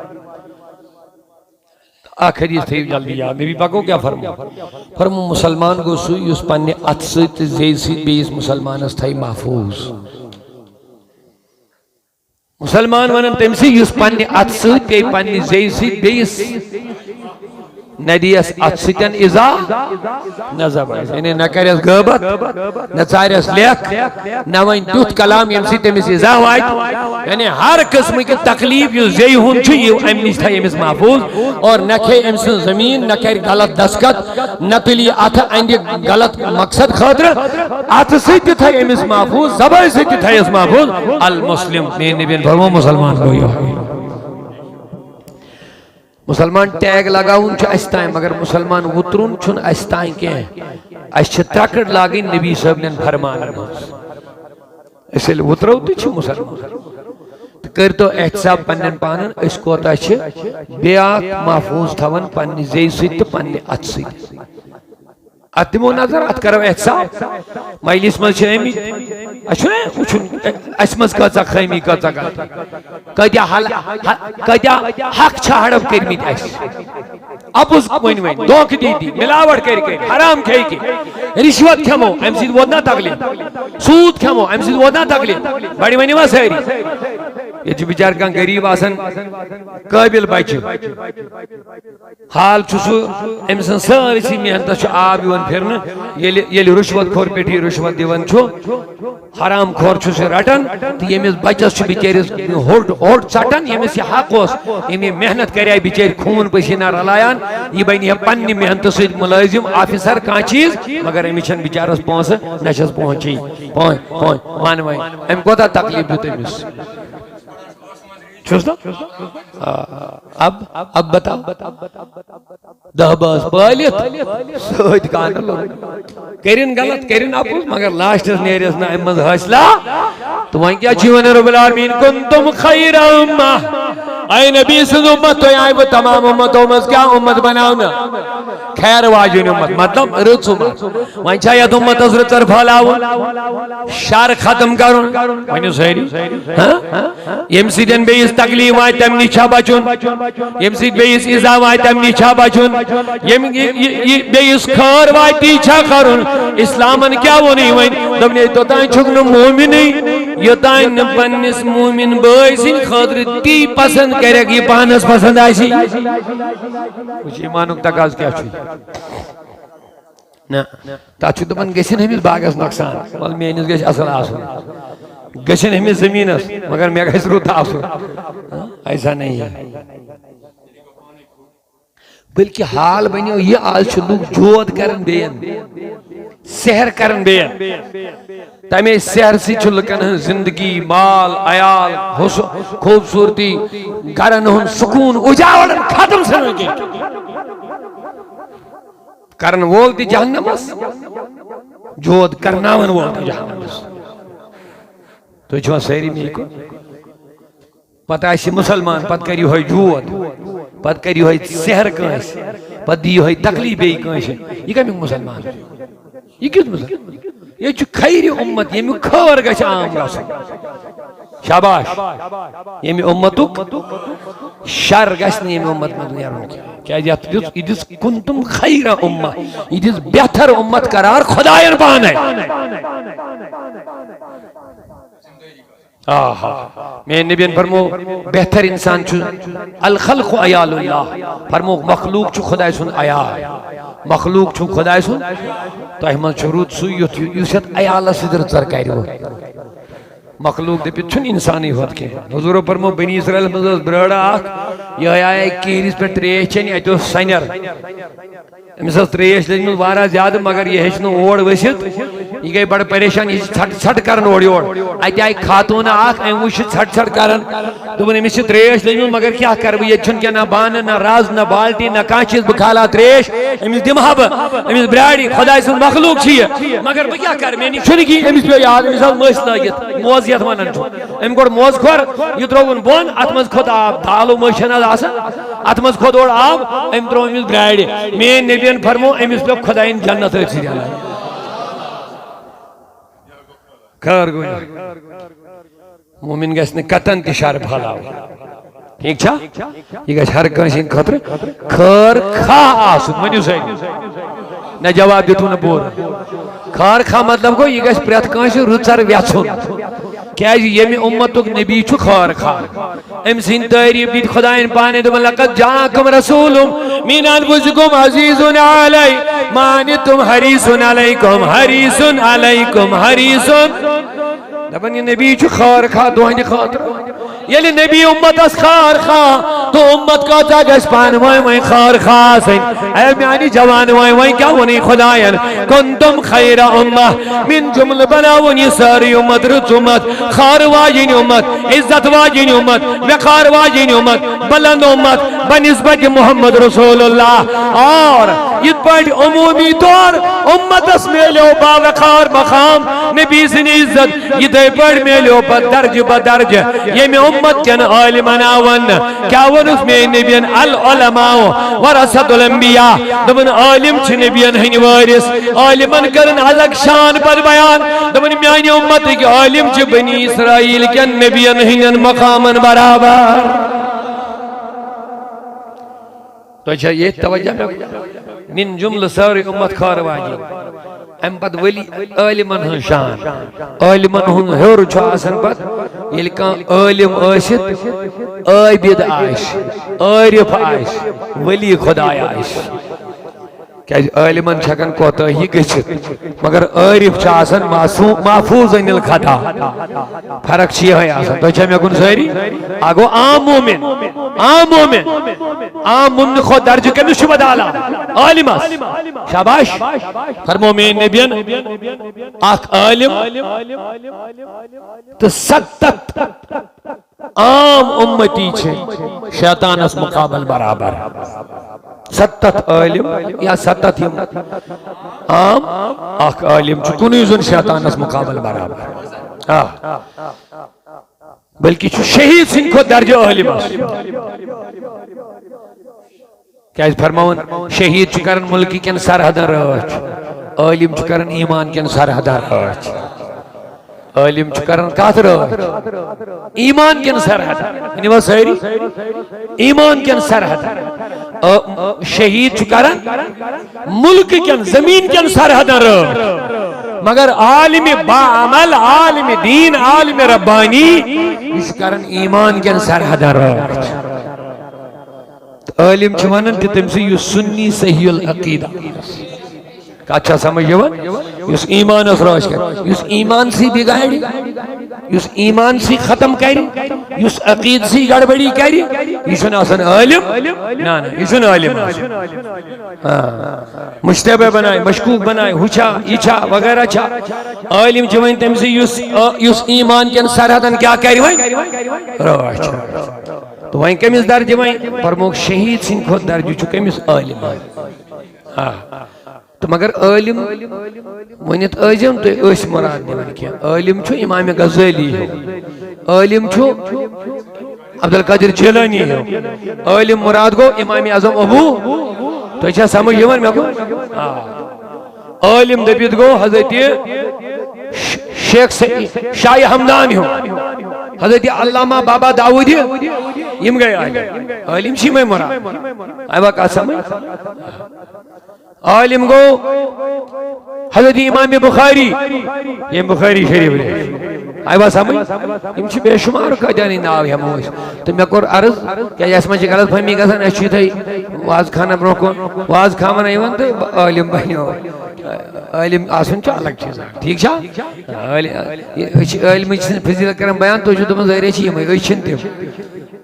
اکھ حدیث تھٲیِو جلدی یاد نبی پاکو کیا فرمو مسلمان گوٚو سُے یُس پننہِ اتھٕ سۭتۍ تہٕ زیٚیہِ سۭتۍ بیٚیِس مسلمانس تھایہِ محفوٗظ مسلمان ونن تٔمسٕے یُس پننہِ اتھٕ سۭتۍ بیٚیہِ پننہِ زیٚیہِ سۭتۍ بیٚیِس نہ دیس اتھ سۭتٮ۪ن اِزا نہ زبر یعنی نہ کرٮ۪س غٲبت نہ ژارٮ۪س لیکھ نہ وۄنۍ تیُتھ کلام ییٚمہِ سۭتۍ تٔمِس اِزا واتہِ یعنی ہر قٕسمٕکۍ تکلیٖف یُس زیٚیہِ ہُنٛد چھُ یہِ امہِ نِش تھایہِ أمِس محفوٗظ اور نہ کھیٚیہِ أمۍ سٕنٛز زٔمیٖن نہ کرِ غلط دسخت نہ تُلہِ یہِ اتھٕ اندِ غلط مقصد خٲطرٕ اتھٕ سۭتۍ تہِ تھایہِ أمِس محفوٗظ زبٲنۍ سۭتۍ تہِ تھایس محفوٗظ المسلم میٛٲنۍ نبیَن فرموو مسلمان گوٚو یِہوٚے مسلمان ٹیگ لگاؤن چھُ اَسہِ تام مگر مسلمان وُترُن چھُنہٕ اَسہِ تام کینٛہہ اَسہِ چھِ ترٛکٕر لاگٕنۍ نبی صٲبنٮ۪ن فرمانن منٛز أسۍ ییٚلہِ وُترو تہِ چھِ مسلمان تہٕ کٔرۍتو احتساب پننٮ۪ن پانن أسۍ کوتاہ چھِ بیٛاکھ محفوٗظ تھاوان پننہِ زیٚیہِ سۭتۍ تہٕ پننہِ اتھٕ سۭتۍ اتھ دِمو نظر اتھ کرو احتساب مجلس منٛز چھِ آمٕتۍ اَسہِ چھُنا وٕچھُن اَسہِ منٛز کۭژاہ خٲمی کۭژاہ غلطی کۭتیاہ حق چھِ ہڑپ کٔرمٕتۍ اَسہِ اپُز ؤنۍ دھوکہٕ دی ملاوٹ کٔرۍ حرام کھیٚیہِ رِشوت کھٮ۪مو اَمہِ سۭتۍ ووت نا تکلیٖف سوٗد کھٮ۪مو اَمہِ سۭتۍ ووت نا تکلیٖف بڑِ ؤنِو وا سٲری ییٚتہِ چھُ بِچارٕ کانٛہہ غریٖب آسان قٲبِل بچہِ حال چھُ سُہ أمۍ سٕنٛز سٲرسٕے محنتس چھُ آب یِوان پھِرنہٕ ییٚلہِ رُشوت خور پیٹھی رُشوت دِوان چھُ حرام خور چھُ سُہ رٹان تہٕ ییٚمِس بچس چھُ بِچٲرِس ہوٚٹ ژٹان ییٚمِس یہِ حق اوس ییٚمۍ یہِ محنت کرے بِچٲرۍ خوٗن پٔسیٖنہ رلایان یہِ بنہِ ہے پننہِ محنتہٕ سۭتۍ مُلٲزِم آفِسر کانٛہہ چیٖز مگر أمِس چھنہٕ بِچارس پونٛسہٕ نہ چھس پونٛچی ون وۄنۍ أمۍ کوتاہ تکلیٖف دیُت أمِس چھُس نا اب بتا دہ باس پٲلِتھ سۭتۍ کانہٕ لوٚگ کٔرِنۍ غلط کٔرِنۍ اپُز مگر لاسٹس نیرٮ۪س نہٕ امہِ منٛز حٲصلہ تہٕ وۄنۍ کیٛاہ چھُ وَنان رۄب العالمیٖن کُنتُم خیر اُمہ اے نبی سٕنٛز اُمت تُہۍ آیوٕ تمام اُمتو منٛز کیٛاہ اُمت بناونہٕ خیر واجیٚنۍ اُمت مطلب رٕژ اُمت وۄنۍ چھا یتھ اُمتس رٕژر پھہلاوُن شر ختم کرُن ؤنِو سٲری ییٚمہِ سۭتۍ بیٚیِس تکلیٖف واتہِ تمہِ نِش چھا بچُن ییٚمہِ سۭتۍ بیٚیِس اِزا واتہِ تمہِ نِش چھا بچُن ییٚمہِ بیٚیِس خٲر واتہِ تی چھا کرُن اسلامن کیٛاہ ووٚنُے وۄنۍ دوٚپنَے توٚتانۍ چھُکھ نہٕ مومنٕے یوٚتانۍ نہٕ پننِس مومن بٲے سٕنٛدِ خٲطرٕ تی پسنٛد کرکھ یہِ پانس پسنٛد آسی وٕچھ ایٖمانُک تقاضہٕ کیٛاہ چھُ نہ تتھ چھُ دپان گٔژھِنۍ أمِس باغس نۄقصان وَلہٕ میٲنِس گژھِ اصل آسُن گٔژھِنۍ أمِس زٔمیٖنس مگر مےٚ گژھِ رُت آسُن ایسا نہیں ہے بلکہ حال بنیو یہِ آز چھِ لُکھ جود کران بیٚیَن سحر کران بیٚیَن تمے سحر سۭتۍ چھُ لُکن ہٕنٛز زندگی مال عیال خوٗبصوٗرتی گرن ہُنٛد سکوٗن اُجاڑن ختم ژھٕنان کرن وول تہِ جہنمس جود کرناون وول تہِ جہنمس تُہۍ چھِوا سٲری مےٚ کُن پتہٕ آسہِ مسلمان پتہٕ کرِ یِہوٚے جود پتہٕ کرِ یِہوٚے سحر کٲنٛسہِ پتہٕ دی یِہوٚے تکلیٖف بیٚیہِ کٲنٛسہِ یہِ کمیُک مسلمان یہِ کیُتھ مسلمان ییٚتہِ چھُ خیرِ اُمت ییٚمیُک خٲر گژھِ عام گژھُن شاباش ییٚمہِ اُمتُک شر گژھِ نہٕ ییٚمہِ اُمت منٛز نیرُن کیٛازِ یتھ دیُت یہِ دِژ کُنتُم خیر اُمہ یہِ دِژ بہتر اُمت قرار خۄداین پانے میٛٲنۍ نبیَن فرموو بہتر انسان چھُ الخلق عیال اللہ فرموو مخلوق چھُ خۄداے سُنٛد عیال مخلوق چھُ خۄداے سُنٛد تۄہہِ منٛز چھُ رُت سُے یُس یتھ عیالس سۭتۍ رٕژر کرِ مخلوق دٔپِتھ چھُنہٕ انسانٕے ہوت کینٛہہ حضوٗرو فرموو بنی اسرائیلس منٛز ٲس برٲڑا اکھ یِہوٚے آیے کیٖرِس پٮ۪ٹھ ترٛیش چٮ۪نہِ اَتہِ اوس سنٮ۪ر أمِس ٲس ترٛیش لٔجمٕژ واریاہ زیادٕ مگر یہِ ہیٚچ نہٕ اور ؤسِتھ یہِ گٔے بڑٕ پریشان یہِ چھِ ژھٹہٕ ژھٹہٕ کران اورٕ یور اَتہِ آیہِ خاتوٗنہ اکھ أمۍ وٕچھ یہِ ژھٹہٕ ژھٹہٕ کران دوٚپُن أمِس چھِ ترٛیش لٔجمٕژ مگر کیٛاہ کرٕ بہٕ ییٚتہِ چھُنہٕ کینٛہہ نہ بانہٕ نہ رز نہ بالٹیٖن نہ کانٛہہ چیٖز بہٕ کھالہا ترٛیش أمِس دِمہٕ ہا بہٕ أمِس برٛارِ خۄداے سُنٛد مخلوق چھُ یہِ مگر بہٕ کیٛاہ کرٕ مےٚ نِش چھُنہٕ کِہیٖنۍ أمِس پیوٚو یاد أمِس آو مٔسۍ لٲگِتھ موزٕ یتھ ونان چھُ أمۍ کوٚڑ موزٕ کھۄر یہِ ترٛووُن بۄن اتھ منٛز کھوٚت آب دالو مٔسۍ چھےٚ نہ حظ آسان اتھ منٛز کھوٚت اورٕ آب أمۍ ترٛوو أمِس برٛارِ میٛٲنۍ نبیَن فرموو أمِس پیوٚو خۄدایَن جنت أتھۍ سۭتۍ خیر گوئی مومن گژھِ نہٕ قطن تہِ شر پھہلاوُن ٹھیک چھا یہ گژھِ ہر کٲنٛسہِ ہٕنٛدِ خٲطرٕ خٲر خواہ آسُن ؤنِو سا نہ جواب دِتوٗ نہٕ پوٗرٕ خٲر خواہ مطلب گوٚو یہِ گژھِ پرٛٮ۪تھ کٲنٛسہِ رٕژر ویژھُن کیٛازِ ییٚمہِ اُمتُک نبی چھُ خٲر خواہ أمۍ سٕنٛدۍ تعریٖف دِتۍ خۄدایَن پانے دوٚپُن لقد جاءکُم رسوٗلٌ مِن أنفُسِکُم عزیٖزٌ علی ما عنتُم حریٖصٌ علیکُم حریٖصٌ علیکُم حریٖصٌ دپن یہ نبی چھُ خٲر خواہ تُہنٛدِ خٲطرٕ ییٚلہِ نبی اُمتس خٲر خواہ تو اُمت کۭژاہ گژھِ پانہٕ ؤنۍ خٲر خواہ آسٕنۍ اے میانہِ جوانہٕ وۄنۍ کیٛاہ ووٚنُے خۄدایَن کنتُم خیرَ اُمہ من جملہٕ بناوُن یہِ سٲرٕے اُمت رٕژ اُمت خٲر واجیٚنۍ اُمت عزت واجیٚنۍ اُمت وقار واجیٚنۍ اُمت بلند اُمت بنسبتِ محمد رسول اللہ اور یِتھ پٲٹھۍ عموٗمی طور اُمتس میلیو باوقار مقام نبی سٕنٛدِ عزت یِتھَے پٲٹھۍ میلیو پتہٕ درجہٕ بدرجہٕ ییٚمہِ اُمت کٮ۪ن عالمن آو وننہٕ کیٛاہ ووٚنُس میٛٲنۍ نبیَن العلماء ورثۃ الانبیاء دوٚپُن عالم چھِ نبیَن ہٕنٛدۍ وٲرث عالمن کٔرٕن الگ شان پتہٕ بیان دوٚپُن میٛانہِ اُمتٕکۍ عالم چھِ بنی اسرائیل کٮ۪ن نبیَن ہٕنٛدٮ۪ن مقامن برابر تۄہہِ چھا ییٚتہِ توجہ من جملہٕ سٲرٕے اُمت خٲر واجیٚنۍ اَمہِ پتہٕ ؤلی عٲلمن ہٕنٛز شان عٲلمن ہُنٛد ہیوٚر چھُ آسان پتہٕ ییٚلہِ کانٛہہ عٲلم ٲسِتھ عٲبِد آسہِ عٲرِف آسہِ ولی خۄداے آسہِ کیٛازِ عٲلمن چھِ ہٮ۪کان کوتٲہی گٔژھِتھ مگر عٲرِف چھُ آسان محفوظ عن الخطا فرق چھِ یِہوٚے آسان تۄہہِ چھا مےٚ کُن سٲری اکھ گوٚو عام مومِن عام مومِن عام مومنہٕ کھۄتہٕ درجہٕ کٔمِس چھُ پتہٕ اعلیٰ عالمس شاباش فرمو میٛٲنۍ نبیَن اکھ عالم تہٕ 70 عام اُمتی چھِ شیطانس مقابل برابر 70 عالم یا 70 یِم عام اکھ عالم چھُ کُنُے زوٚن شیطانس مقابل برابر بلکہ چھُ شہید سٕنٛدِ کھۄتہٕ درجہٕ عالمس کیٛازِ فرماوُن شہید چھُ کران مُلکہٕ کٮ۪ن سرحدن رٲچھ عالم چھُ کران ایمان کٮ۪ن سرحدن رٲچھ عالم چھُ کران کتھ رٲچھ ایمان کٮ۪ن سرحدن ؤنِو حظ سٲری ایمان کٮ۪ن سرحدن شہید چھُ کران مُلکہٕ کٮ۪ن زمیٖن کٮ۪ن سرحدن رٲچھ مگر عالم باعمل عالم دین عالم ربانی یہ چھُ کران ایمان کٮ۪ن سرحدن رٲچھ عالم چھُ ونان تہِ تٔمۍ سٕے یُس سُنی صحیح العقیدہ کتھ چھا سمجھ یِوان یُس ایمانس رٲچھ کرِ یُس ایمان سی بگاڑِ یُس ایمان سی ختم کرِ یُس عقیدٕ سی گڑبڑی کرِ یہِ چھُنہٕ آسان عالم نہ نہ یہِ چھُنہٕ عالم مشتبہ بنائے مشکوک بنائے ہُہ چھا یہِ چھا وغیرہ چھا عالم چھُ وۄنۍ تٔمۍ سٕے یُس ایمان کٮ۪ن سرحدن کیٛاہ کرِ وۄنۍ رٲچھ تہٕ وۄنۍ کٔمِس درجہٕ وۄنۍ فرموکھ شہید سٕنٛدِ کھۄتہٕ درجہٕ چھُ کٔمِس عالم تو مگر عالم ونِتھ ٲسۍزیو تُہۍ أسۍ مراد دِوان کینٛہہ عالم چھُ امام غزالی ہیوٗ عالم چھُ عبدالقادر جیلانی ہیوٗ عالم مراد گوٚو امام اعظم ابوٗ تۄہہِ چھا سمجھ یِوان مےٚ گوٚو عالم دٔپِتھ گوٚو حضرت شیخ شاہ ہمدان ہیوٗ حضرت علامہ بابا داؤد یِم گٔے عالم چھِ یِمے مراد آیوا کتھ سمجھ عالم گو حضرت امام بخاری یہ بخاری شریف لیکھ آئیوا سمجھ یم چھ بے شمار قدیانی ناو ہمو اس تو میں کور عرض کیا اس میں غلط فہمی گژھان اس چھ واز خانہ برو کن واز کھاون ایون تو عالم بنیو عالم آسن چھ الگ چیز ٹھیک چھا عالم فضیلت کرن بیان تو چھ تم ظاہر چھ یم چھن تم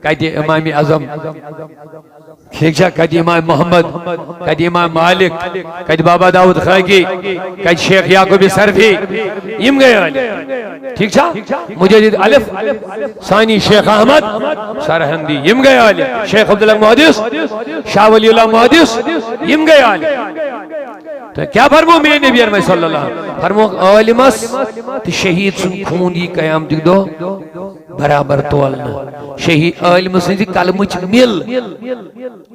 کدی امام اعظم ٹھیک چھا کدی امام محمد کدی امام مالک کدی بابا داؤد خاکی کدی شیخ یعقوب سرفی یم گئے ٹھیک چھا مجدد الف ثانی شیخ احمد سرہندی یم گئے عالم شیخ عبداللہ محدث شاہ ولی اللہ محدث یم گئے عالم تو کیا فرمو میرے نبی ارمائی صلی اللہ علیہ وسلم فرمو عالمس تی شہید سن خون یہ قیامت دو برابر تولنا شہید عالم سنجی کلمچ مل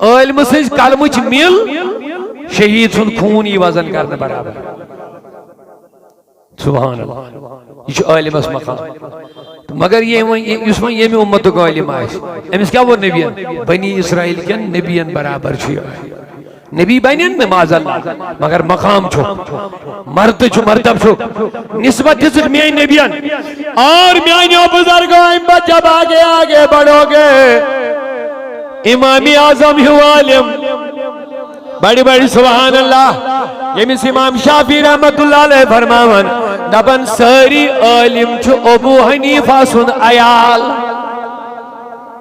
عالم سنجی کلمچ مل شہید سن خون یہ وزن کرنا برابر سبحان اللہ یہ عالمس مقام مگر یہ یمی امت عالم امس کیا وہ نبی بنی اسرائیل کن نبین برابر نبی بنین میں معاذ اللہ مگر مقام چھو مرد چھو مرتب چھو نسبت جسک میں نبیان اور میانیوں بزرگوں جب آگے آگے بڑھو گے امام اعظم ہو عالم بڑی بڑی سبحان اللہ یمیس امام شافعی رحمت اللہ علیہ فرماون دبن ساری عالم چھو ابو حنیفہ سن عیال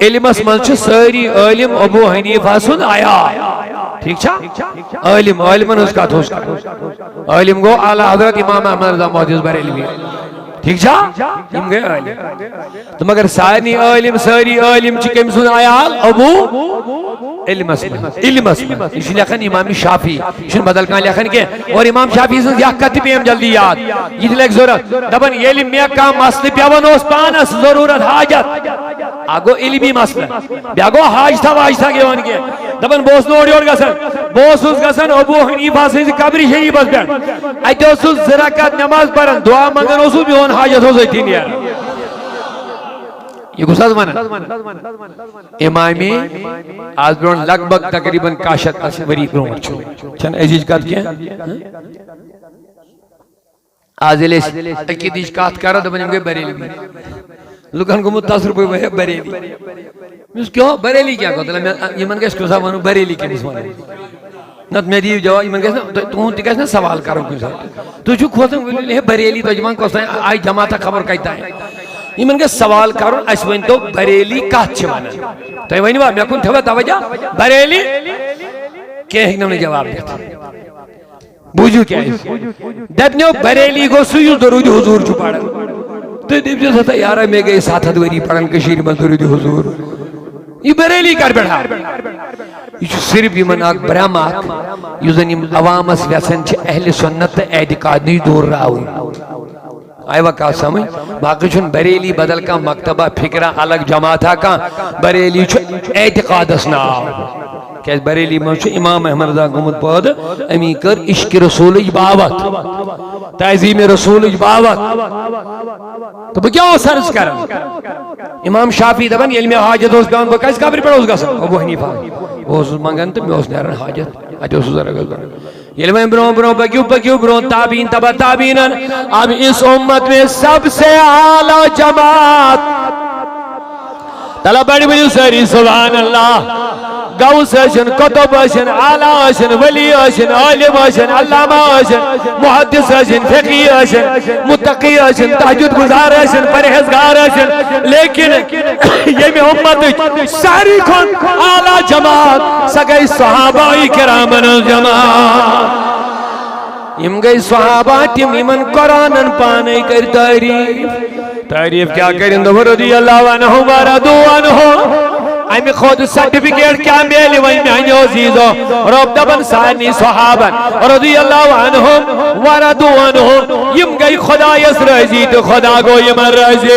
علمس من چھو ساری عالم ابو حنیفہ سن عیال ٹھیک چھا عالم عالمن اس کا تھوس عالم گو اعلی حضرت امام احمد رضا محدث بریلوی ٹھیک چھا یم گئے عالم تو مگر ساری عالم چھ کم سن عیال ابو علم اسم اس لکھن امام شافعی شن بدل کان لکھن کے اور امام شافعی سن یا کتب ہم جلدی یاد یہ لکھ ضرورت دبن علم میں کا مسئلہ پیون اس پانس ضرورت حاجت آگو علمی مسئلہ بیاگو حاج تھا واج تھا گیوان کے دبن بوس نوڑی اور گسن ابو حنیفہ سے قبری شریف اس پر ایت اسو زرکت نماز پڑھن دعا منگن اسو بھی ہون حاجت ہو سکتی نہیں یہ گساز مانا امامی آج برون لگ بگ تقریباً کاشت اسوری برون چھو چھن عزیز کات کیا آج علیس اکی دیش کات کارا دو بنیم گئے بریلی لکھن کو متاثر پوئی وہ ہے بریلی میں کیوں بریلی کیا کہتا یہ من کہا اس کو سامانو بریلی کی نسوانا نت میں دیو جواب من کہا تو ہوں تکیس نا سوال کروں کیوں ساتھ تو جو کھوتاں گولی ہے بریلی تو جمان کوستا ہے آئی جماعتا خبر کہتا ہے یہ من کے سوال کرو اس وین تو بریلی کہت چھوانا تو یہ وینی بات میں کن تھوڑا توجہ بریلی کیا ہی نے جواب دیتا بوجھو کیا ہے دبنیو بریلی کو سویو درود حضور چھو پاڑا تو دیب جو ستا یارہ میں گئے ساتھ دوری پڑھن کشیر میں درود حضور یہ بریلی کر بیٹھا یہ صرف یہ من آگ برامات یہ زنیم عوام اس ویسن چھے اہل سنت اعتقاد نہیں دور رہا ہوئی آئیوہ کہا سمجھ باقی چھن بریلی بدل کا مکتبہ فکرہ الگ جماعتہ کا بریلی چھو اعتقاد اسنا کہ بریلی میں چھو امام احمد رضا گمت پود امی کر عشق رسول اجباوت تعظیم رسول اجباوت تو کیا ہو سرس کرن امام شافعی دبن علم حاجت اس بیان بکا اس کابری پڑھو اس گا سن ابو حنیفہ وہ اس مانگن تو میں اس نیرن حاجت اچھا اس ذرا گزر علم برون بکیو برون تابین تبا تابینن اب اس امت میں سب سے اعلی جماعت تلا بڑی بڑی سری سبحان اللہ گوس اشن کتب اشن عالی اشن ولی اشن عالم اشن علامہ اشن محدث اشن فقی اشن متقی اشن تحجد گزار اشن پرہیزگار اشن لیکن یہ میں امت ساری کھن اعلی جماعت سگئی صحابہ کرامن جماعت یم گئی صحابہ تیم ایمن قرآنن پانے کر تعریف کیا کریں دو رضی اللہ عنہ ورضو عنہ امی خود سرٹیفکیٹ کیا میلی وی میانی عزیزو رب دبن سانی صحابن رضی اللہ عنہم وردو عنہم یم گئی خدا یس رضی تو خدا گو یمن رضی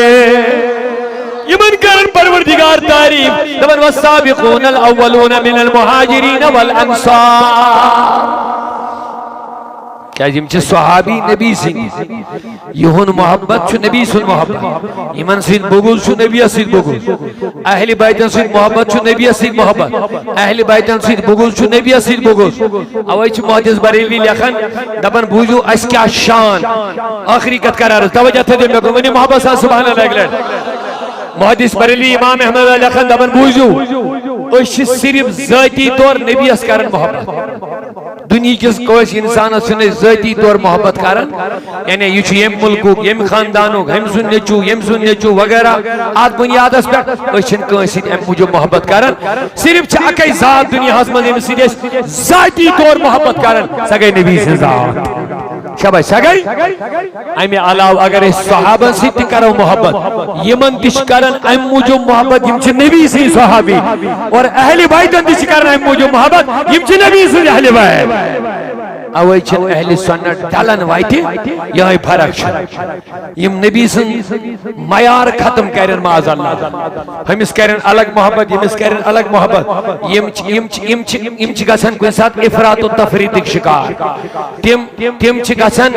یمن کرن پروردگار تعریف دبن والسابقون الاولون من المہاجرین والانصار کیا جم چھ صحابی نبی سن یہون محبت چھو نبی سن محبت ایمن سن بغض چھو نبی سن بغض اہل بیتن سن محبت چھو نبی سن محبت اہل بیتن سن بغض چھو نبی سن بغض اوائی چھ محدث بریلوی لکھن دبن بوجو اس کیا شان آخری کت قرار توجہ تھے دے میں کو منی محبت سان سبحان اللہ اگلے محدث بریلوی امام احمد لکھن دبن بوجو اس صرف ذاتی طور نبی اس کرن محبت دنیا کس کوئی انسان سنے ذاتی طور محبت کرن یعنی یہ چھو یم ملکو یم خاندانو ہم سن نیچو وغیرہ آت بنیاد اس پر اچھن کوئی سن ام مجھو محبت کرن صرف چھا اکی ذات دنیا حسمت ام سیدیس ذاتی طور محبت کرن سگئی نبی سے ذات شبہ سگئی امی علاو اگر اس صحابہ سے کرو محبت یمن تش کرن ام مجھو محبت یم چھ نبی سے صحابی اور اہل بائیتن تش کرن ام مجھو محبت یم چھ نبی سے اہل بائیت اوے چھن اہل سنت ڈلن وائٹی یہ فرق یم نبی سن معیار ختم کرن معاذ اللہ ہمس کرن الگ محبت یمس کرن الگ محبت یم گژھن کُنہِ ساتہٕ افراط و تفریطک شکار تم گژھن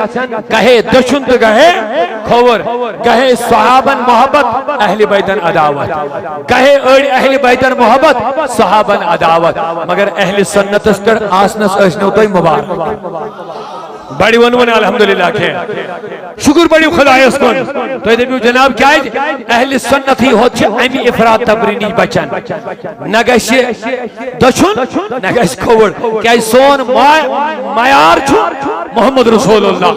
گہے دشن تو گہے کھوور گہے صحابن محبت اہل بیتن عداوت گہے اڑ اہل بیتن محبت صحابن عداوت مگر اہل سنتس پر آسنس اشنو تو مبارک بڑی ون الحمدللہ کھے شکر بڑی خدایس کن تو دبیو جناب کیا اہل سنت ہی ہوت امی افراط تفریطی بچن نہ گژھِ دشن نہ گژھِ کھوور کیا سون معیار چھُ محمد رسول اللہ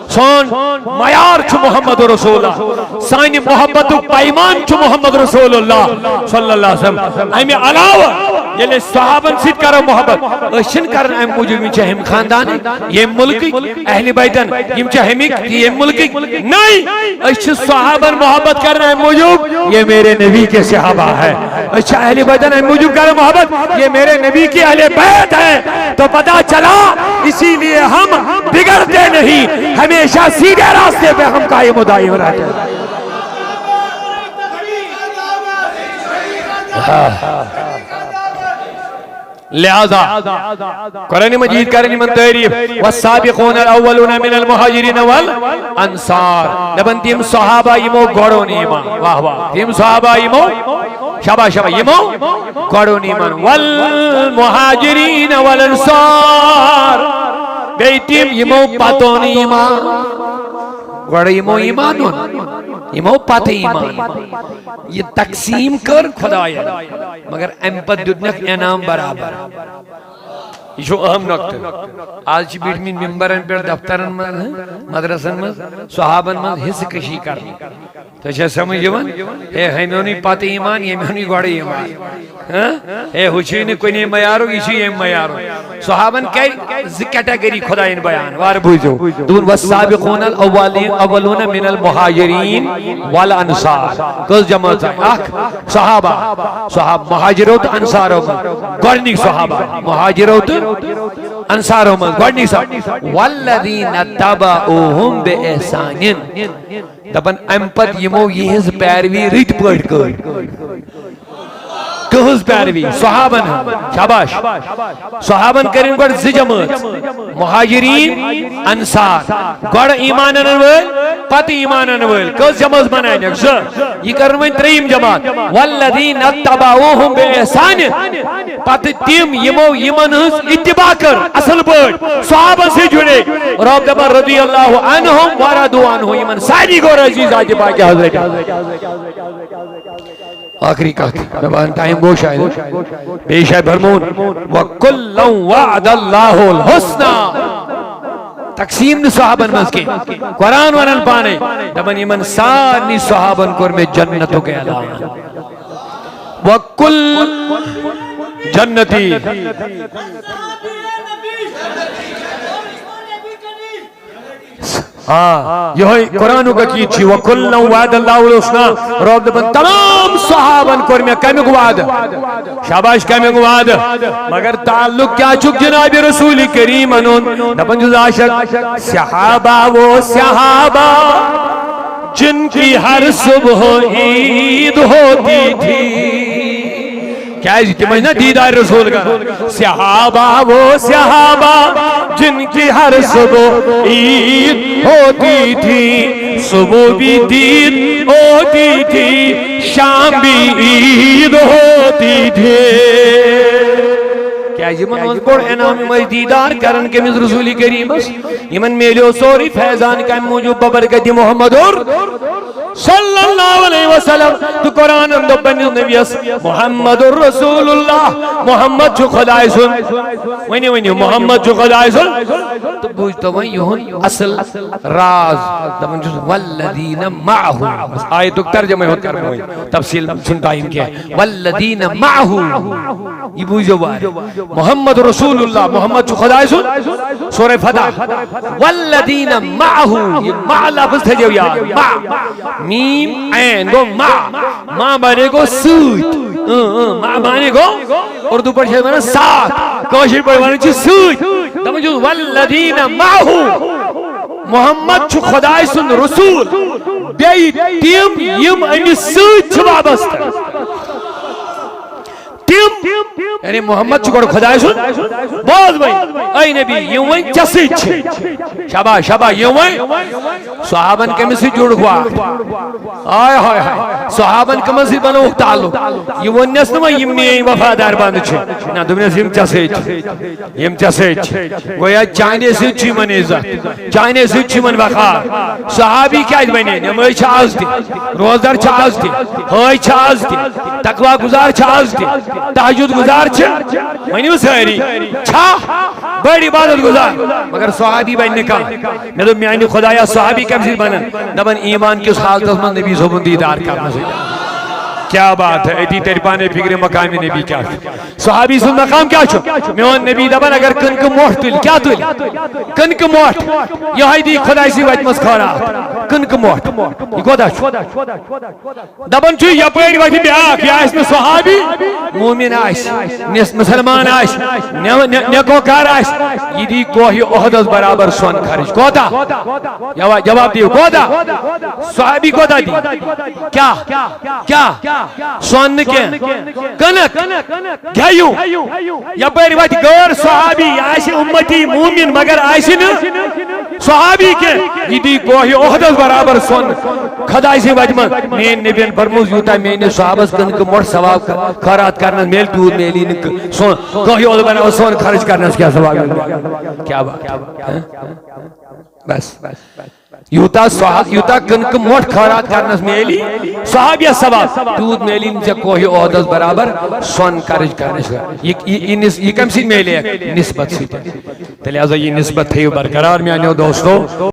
سون معیار چھُ محمد رسول اللہ سانہِ محبتُک پیمان چھُ محمد رسول اللہ صلی اللہ علیہ وسلم امی علاوہ ییٚلہِ صحابن سۭتۍ کرو محبت أسۍ چھِنہٕ کران اَمہِ موٗجوٗب یِم چھِ ہیٚمہِ خاندانٕکۍ ییٚمہِ مُلکٕکۍ اہلِ بیتن یِم چھِ ہیٚمِکۍ ییٚمہِ مُلکٕکۍ نہیں أسۍ چھِ صحابن محبت کران اَمہِ موٗجوٗب یہ میرے نبی کے صحابہ ہے أسۍ چھِ اہلِ بیتن اَمہِ موٗجوٗب کران محبت یہ میرے نبی کی اہل بیت ہے تو پتہ چلا اسی لیے ہم بگڑتے نہیں ہمیشہ سیدھے راستے پہ ہم قائم و دائم رہتے ہیں لہذا قرآن مجید کرنی من تعریف والسابقون الاولون من المہاجرین والانصار لبن تیم صحابہ یمو گوڑون ایمان واہ واہ تیم صحابہ یمو شابہ شابہ یمو گوڑون ایمان والمہاجرین والانصار بیتیم یمو پاتون ایمان گوڑ یمو ایمانون یمو پات ایمان یہ تقسیم کر خدایا مگر امپت دنک انعام برابر یہ جو اہم نقطہ آج چی بیٹھ من ممبرن پر دفترن من مدرسن من صحابن من حص کشی کرنی تو چھے سمجھ جوان اے ہمیونی پات ایمان یہ ہمیونی گوڑ ایمان اے ہوچینی کنی میارو اسی یہ میارو صحابن کئی کیٹاگری خدا ان بیان وار بوجھو دون والسابقون الاولون من المہاجرین والانصار کس جمع تھا اک صحابہ مہاجروں تو انصاروں گوڑنی صحابہ مہاجروں تو انصاروں من گوڑنی صحابہ والذین تبعوہم بے احسانین دبن امپت یمو یہز پیروی ریت پڑھ کر کہز پیروی صحابن شاباش صحابن کرن گوڑ زجمت مہاجرین انصار گوڑ ایمانن ول پت ایمانن ول کہز جمعز بنائن یہ کرن وین تریم جماعت والذین اتبعوہم بے احسان پت تیم یمو یمن ہز اتباع کر اصل بڑ صحابہ سے جڑے رب دبا رضی اللہ عنہم وردو عنہ یمن ساری گو رجیز آج باقی حضرت آخری کہتی دبان ٹائم گو شاید بے شاید بھرمون وَكُلًّا وَعْدَ اللَّهُ الْحُسْنَى تقسیم صحابن مزکی قرآن ونن پانے دبن یمن سارنی صحابن کر میں جنتوں کے علام وَكُلْ جنتی یہ قرآن کا کی تھی وَكُلًّا وَعْدَ اللَّهُ الْحُسْنَى رب دبن تمام صحابن کر میں کمیک وعد شاباش کمیک وعد مگر تعلق کیا چک جناب رسول کریم انہوں دبن جز عاشق صحابہ وہ صحابہ جن کی ہر صبح عید ہوتی تھی کیا ہے کہ مجھنا دیدار رسول کا صحابہ وہ صحابہ جن کی ہر صبح عید ہوتی تھی صبح بھی دید ہوتی تھی شام بھی عید ہوتی تھی کیا یہ من بڑ انعام مجدیدار کرن کے مز رسول کریم یمن میلیو سوری فیضان کا موجود ببرکت محمد اور صلی اللہ علیہ وسلم تو قرآن اندو بنی نبیس محمد رسول اللہ محمد جو خدای سن وینی محمد جو خدای سن تو بوجھتا وہیں یہون اصل راز دبن جو والذین معہو آیت ترجمہ ہوتا کرنے تفصیل سنتا ہی کیا ہے والذین معہو یہ بوجھو بار محمد رسول اللہ محمد جو خدای سن سورہ فتح والذین معہو یہ مع لفظ تھے جو یاد مع میم عین گو ما بانے گو سوت ما بانے گو اردو پر شاید بانا ساتھ کوشش پر بانے چی سوت دمجو والذین معہو محمد چھ خدای سن رسول بیئی تیم یم امی سوچ وابست یعنی محمد چکر خدای سن باز بھائی اے نبی یوں وین چسی چھے شبا شبا یوں وین صحابن کمی سے جڑ ہوا آئے ہائے ہائے صحابن کمی سے بنو تعلق یہ ونیس نما یم نہیں وفادار باندھ چھے نا دمینس یم چسی چھے یم چسی چھے گویا چاہنے سے چھے من عزت چاہنے سے چھے من وقار صحابی کیا بنے نمائی چھاز دی روزدار چھاز دی ہائی چھاز دی تقوی گزار چھاز دی تحجد گزار چھے منیو سہری چھا بڑی عبادت گزار مگر صحابی بن نکاح میں تو میانی خدایا صحابی کم سے بنن نبن ایمان کس حالت من نبی صحبن دیدار کرنا سے کیا بات ہے ایتی تیری پانے فکر مقام نبی کیا صحابی سن مقام کیا چھو میون نبی دبن اگر کنک موٹ تل کیا تل کنک موٹ یہ دی خدای سی وجہ مس کھارا کنک موٹ یہ گودا چھو دبن چھو یا پیڑ وجہ بیاک یا اس میں صحابی مومن آئیس مسلمان آئیس نیکو کار آئیس یہ دی کوہی احدث برابر سون خرج گودا جواب دیو گودا صحابی گودا دی کیا کیا سون کے کنک گھیو یا پیڑ وجہ غیر صحابی آئیس امتی مومن مگر آئیس صحابی کے یہ دی کوہی احدث برابر سون خدای سے وجہ مین نبیان فرموز یوتا مین صحابس کنک موٹ ثواب خیرات کرنا میل دود میلی نک سون کوہی احدث برابر سون خرچ کرنا کیا ثواب کیا بات بس یوتا کنک موٹ خیرات کرنا میلی صحابیہ ثواب دود میلی نجا کوہی احدث برابر سون خرچ کرنا یہ کم سی میلے نسبت سی لہذا یہ نسبت تھی برقرار میانیو دوستو